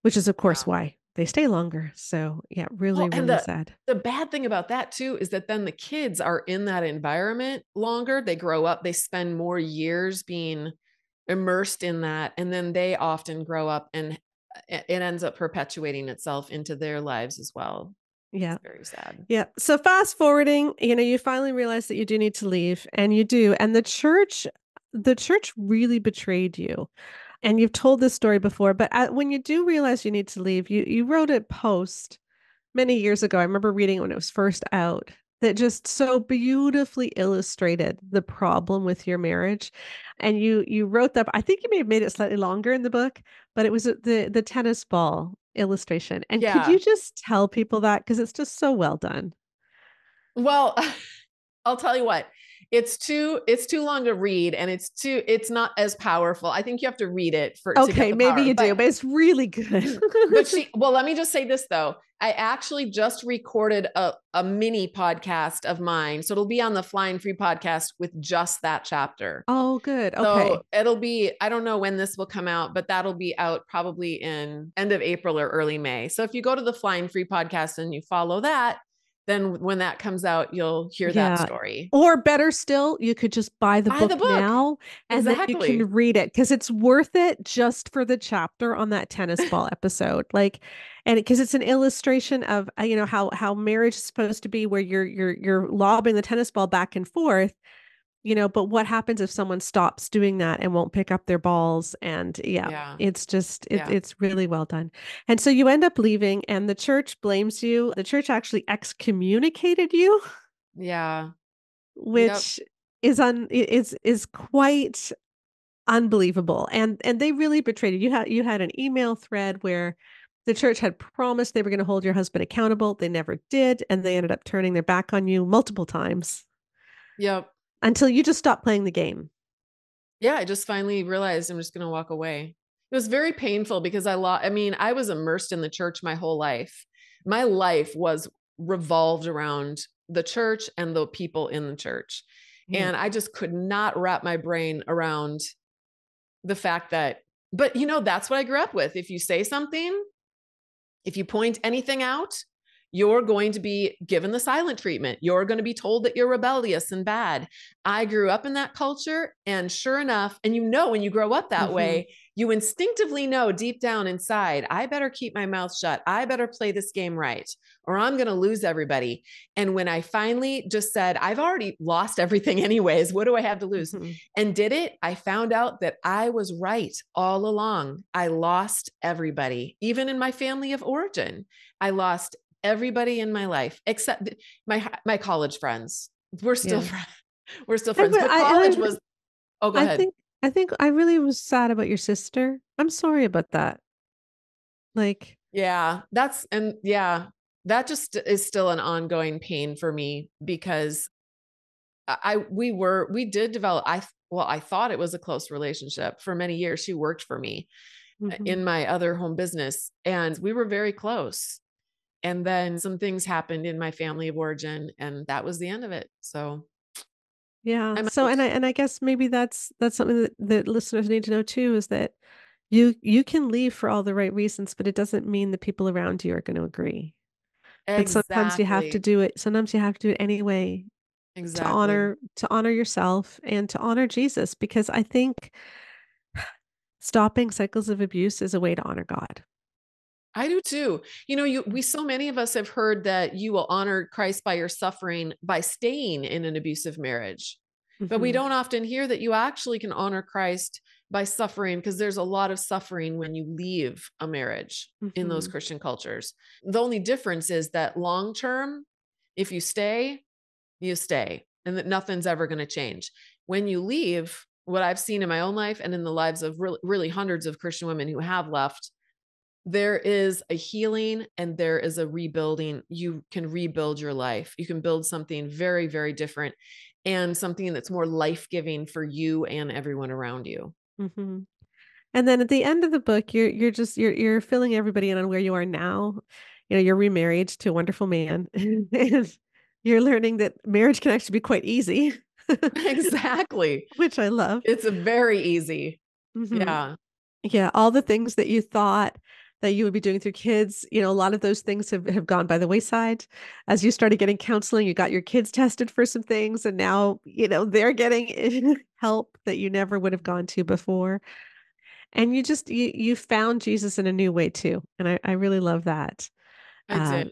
which is of course Yeah. why they stay longer. So yeah, Well, really, and really sad. the bad thing about that too is that then the kids are in that environment longer. They grow up, they spend more years being immersed in that, and then they often grow up and it ends up perpetuating itself into their lives as well. Yeah. It's very sad. Yeah. So fast forwarding, you finally realize that you do need to leave and you do. And the church really betrayed you. And you've told this story before, but when you do realize you need to leave, you wrote a post many years ago. I remember reading it when it was first out that just so beautifully illustrated the problem with your marriage. And you wrote that. I think you may have made it slightly longer in the book, but it was the tennis ball illustration. And could Yeah. you just tell people that because it's just so well done? Well, I'll tell you what, it's too long to read, and it's not as powerful. I think you have to read it to get Okay, the maybe power. you do, but it's really good. But well, let me just say this though. I actually just recorded a mini podcast of mine. So it'll be on the Flying Free podcast with just that chapter. Oh, good. So Okay. it'll be, I don't know when this will come out, but that'll be out probably in end of April or early May. So if you go to the Flying Free podcast and you follow that, then when that comes out, you'll hear that Yeah. story. Or better still, you could just buy the Buy the book book. now and then you Exactly. can read it because it's worth it just for the chapter on that tennis ball episode. Like, and because it's an illustration of how marriage is supposed to be, where you're lobbing the tennis ball back and forth, but what happens if someone stops doing that and won't pick up their balls? And yeah, Yeah. it's just Yeah. it's really well done. And so you end up leaving and the church blames you. The church actually excommunicated you, Yeah. Yep. which is quite unbelievable. And they really betrayed you. You had an email thread where the church had promised they were going to hold your husband accountable. They never did, and they ended up turning their back on you multiple times Yep. until you just stopped playing the game. Yeah, I just finally realized I'm just going to walk away. It was very painful because I mean, I was immersed in the church my whole life. My life was revolved around the church and the people in the church. Yeah. And I just could not wrap my brain around the fact that, but that's what I grew up with. If you say something, if you point anything out, you're going to be given the silent treatment. You're going to be told that you're rebellious and bad. I grew up in that culture. And sure enough, and when you grow up that way, you instinctively know deep down inside, I better keep my mouth shut. I better play this game right, or I'm going to lose everybody. And when I finally just said, I've already lost everything anyways, what do I have to lose? And did it, I found out that I was right all along. I lost everybody, even in my family of origin. I lost everybody in my life except my college friends. We're still Yeah. friends. We're still friends. But oh, go I ahead. think I think I really was sad about your sister. I'm sorry about that. Like, Yeah, that just is still an ongoing pain for me because we did develop, I thought it was a close relationship for many years. She worked for me mhm. in my other home business and we were very close. And then some things happened in my family of origin and that was the end of it. So Yeah. I'm So out. and I guess maybe that's something that listeners need to know too, is that you can leave for all the right reasons, but it doesn't mean the people around you are going to agree. But sometimes you have to Exactly. do it. Sometimes you have to do it anyway to Exactly. honor yourself and to honor Jesus, because I think stopping cycles of abuse is a way to honor God. I do too. So many of us have heard that you will honor Christ by your suffering by staying in an abusive marriage. But we Hmm. don't often hear that you actually can honor Christ by suffering because there's a lot of suffering when you leave a marriage in those Hmm. Christian cultures. The only difference is that long term, if you stay, and that nothing's ever going to change. When you leave, what I've seen in my own life and in the lives of really, really hundreds of Christian women who have left, there is a healing and there is a rebuilding. You can rebuild your life. You can build something very, very different and something that's more life-giving for you and everyone around you. Hmm. And then at the end of the book, you're filling everybody in on where you are now. You're remarried to a wonderful man, and you're learning that marriage can actually be quite easy, Exactly. which I love. It's a very easy. Hmm. Yeah. Yeah, all the things that you thought that you would be doing through kids, a lot of those things have gone by the wayside. As you started getting counseling, you got your kids tested for some things, and now, they're getting help that you never would have gone to before. And you found Jesus in a new way too. And I really love that. I did. Um,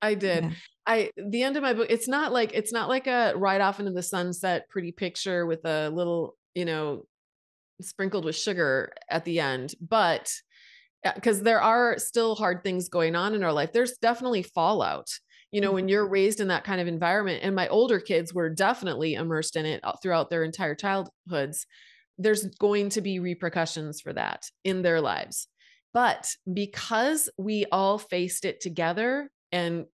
I did. yeah. The end of my book, it's not like a ride off into the sunset pretty picture with a little, sprinkled with sugar at the end, but because there are still hard things going on in our life. There's definitely fallout. When Mhm. you're raised in that kind of environment, and my older kids were definitely immersed in it throughout their entire childhoods, there's going to be repercussions for that in their lives. But because we all faced it together and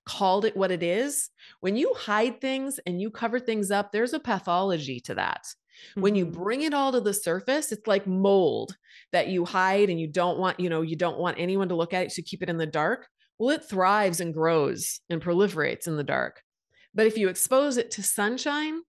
called it what it is. When you hide things and you cover things up, there's a pathology to that. When you bring it all to the surface, it's like mold that you hide and you don't want, you don't want anyone to look at it, so keep it in the dark. Well, it thrives and grows and proliferates in the dark. But if you expose it to sunshine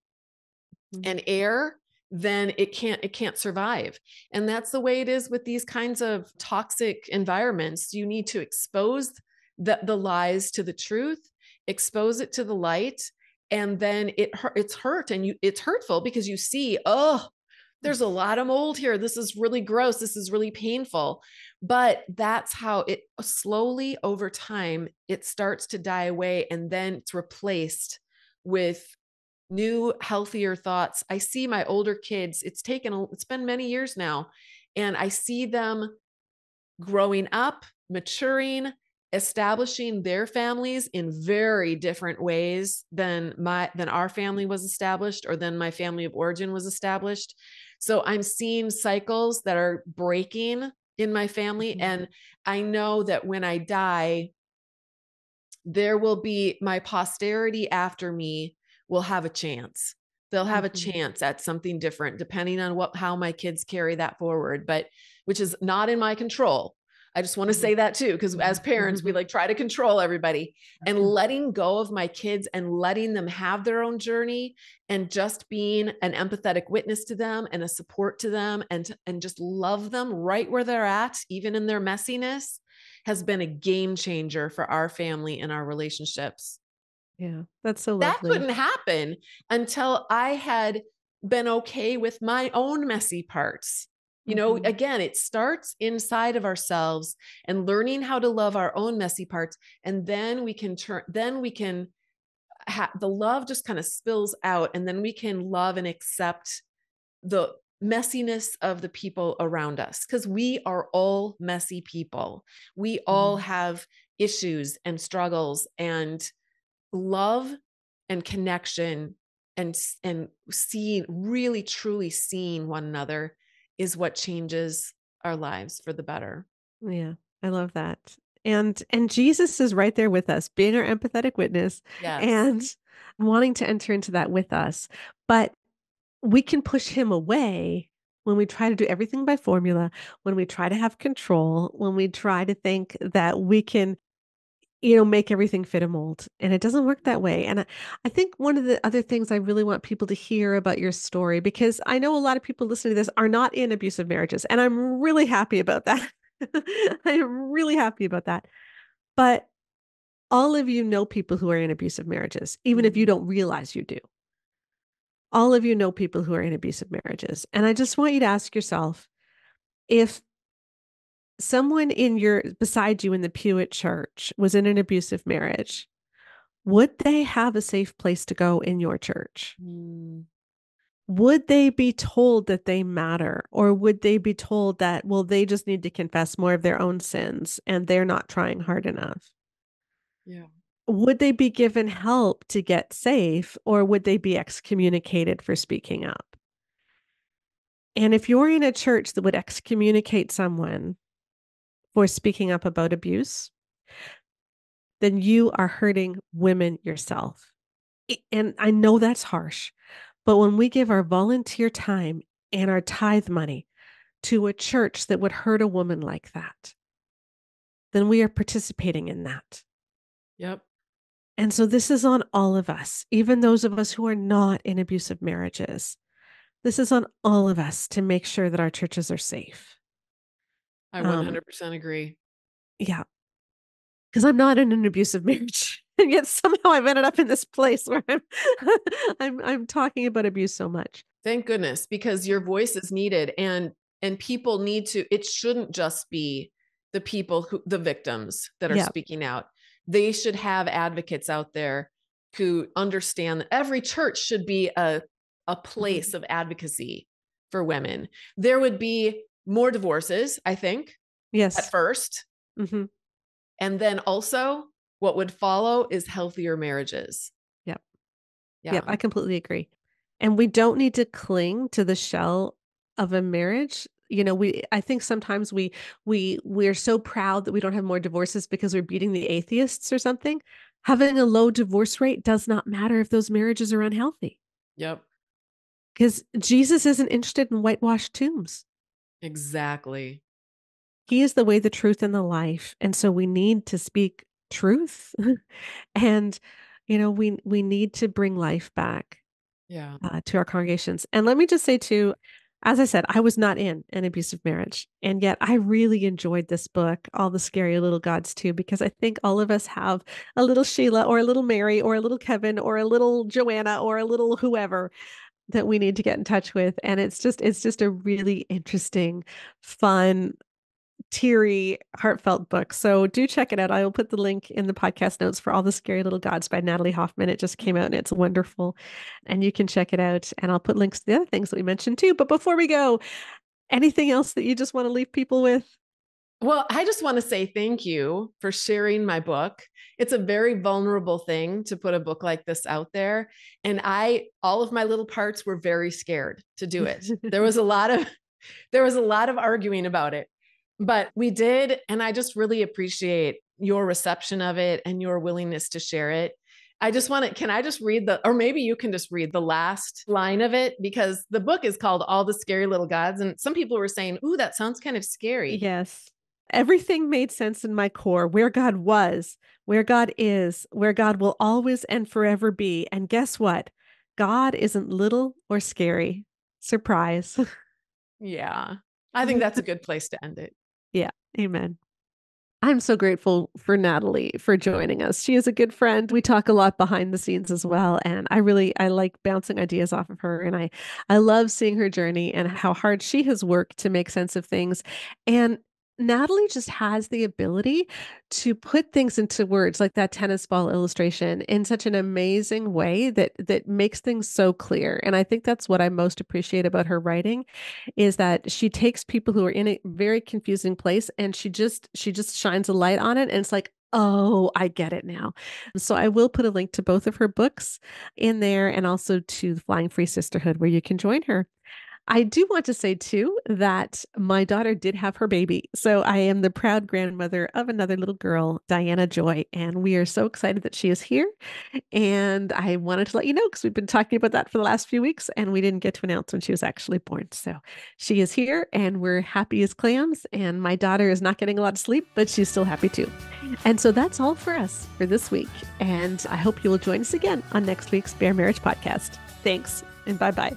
and air, then it can't survive. And that's the way it is with these kinds of toxic environments. You need to expose the lies to the truth, expose it to the light, and then it's hurt, and it's hurtful because you see, oh, there's a lot of mold here. This is really gross. This is really painful. But that's how it slowly over time, it starts to die away, and then it's replaced with new, healthier thoughts. I see my older kids, it's been many years now, and I see them growing up, maturing, establishing their families in very different ways than our family was established, or than my family of origin was established. So I'm seeing cycles that are breaking in my family. And I know that when I die, there will be my posterity after me will have a chance. They'll have a chance at something different, depending on how my kids carry that forward, but which is not in my control. I just want to say that too, because as parents, we try to control everybody, and letting go of my kids and letting them have their own journey, and just being an empathetic witness to them and a support to them, and just love them right where they're at, even in their messiness, has been a game changer for our family and our relationships. Yeah, that's so That lovely. couldn't happen until I had been okay with my own messy parts. Again, it starts inside of ourselves, and learning how to love our own messy parts. And then the love just kind of spills out, and then we can love and accept the messiness of the people around us, because we are all messy people. We all have issues and struggles, and love and connection and really truly seeing one another is what changes our lives for the better. Yeah, I love that. And Jesus is right there with us, being our empathetic witness Yes. and wanting to enter into that with us. But we can push him away when we try to do everything by formula, when we try to have control, when we try to think that we can, make everything fit a mold. And it doesn't work that way. And I think one of the other things I really want people to hear about your story, because I know a lot of people listening to this are not in abusive marriages, and I'm really happy about that. I am really happy about that. But all of you know people who are in abusive marriages, even if you don't realize you do. All of you know people who are in abusive marriages. And I just want you to ask yourself, if someone beside you in the pew at church was in an abusive marriage, would they have a safe place to go in your church? Would they be told that they matter? Or would they be told that, well, they just need to confess more of their own sins and they're not trying hard enough? Yeah. Would they be given help to get safe, or would they be excommunicated for speaking up? And if you're in a church that would excommunicate someone for speaking up about abuse, then you are hurting women yourself. And I know that's harsh, but when we give our volunteer time and our tithe money to a church that would hurt a woman like that, then we are participating in that. Yep. And so this is on all of us, even those of us who are not in abusive marriages. This is on all of us to make sure that our churches are safe. I 100% agree. Yeah. Because I'm not in an abusive marriage. And yet somehow I've ended up in this place where I'm talking about abuse so much. Thank goodness, because your voice is needed, and people need to, it shouldn't just be the victims that are Yeah. speaking out. They should have advocates out there who understand that every church should be a place of advocacy for women. There would be more divorces, I think, Yes. at first. And then also what would follow is healthier marriages. Yep. Yeah. Yep. I completely agree. And we don't need to cling to the shell of a marriage. I think sometimes we're so proud that we don't have more divorces because we're beating the atheists or something. Having a low divorce rate does not matter if those marriages are unhealthy. Yep. Because Jesus isn't interested in whitewashed tombs. Exactly. He is the way, the truth, and the life. And so we need to speak truth. And, we need to bring life back Yeah. to our congregations. And let me just say, too, as I said, I was not in an abusive marriage. And yet I really enjoyed this book, All the Scary Little Gods, too, because I think all of us have a little Sheila or a little Mary or a little Kevin or a little Joanna or a little whoever that we need to get in touch with. And it's just a really interesting, fun, teary, heartfelt book. So do check it out. I will put the link in the podcast notes for All the Scary Little Gods by Natalie Hoffman. It just came out and it's wonderful. And you can check it out. And I'll put links to the other things that we mentioned too. But before we go, anything else that you just want to leave people with? Well, I just want to say thank you for sharing my book. It's a very vulnerable thing to put a book like this out there. And all of my little parts were very scared to do it. There was a lot of arguing about it, but we did. And I just really appreciate your reception of it and your willingness to share it. Can I just read or maybe you can just read the last line of it, because the book is called All the Scary Little Gods. And some people were saying, ooh, that sounds kind of scary. Yes. Everything made sense in my core, where God was, where God is, where God will always and forever be. And guess what? God isn't little or scary. Surprise. Yeah. I think that's a good place to end it. Yeah. Amen. I'm so grateful for Natalie for joining us. She is a good friend. We talk a lot behind the scenes as well. And I like bouncing ideas off of her. And I love seeing her journey and how hard she has worked to make sense of things. And Natalie just has the ability to put things into words, like that tennis ball illustration, in such an amazing way that makes things so clear. And I think that's what I most appreciate about her writing, is that she takes people who are in a very confusing place and she just shines a light on it, and it's like, oh, I get it now. So I will put a link to both of her books in there, and also to Flying Free Sisterhood, where you can join her. I do want to say too that my daughter did have her baby. So I am the proud grandmother of another little girl, Diana Joy, and we are so excited that she is here. And I wanted to let you know, because we've been talking about that for the last few weeks and we didn't get to announce when she was actually born. So she is here and we're happy as clams. And my daughter is not getting a lot of sleep, but she's still happy too. And so that's all for us for this week. And I hope you will join us again on next week's Bare Marriage Podcast. Thanks and bye-bye.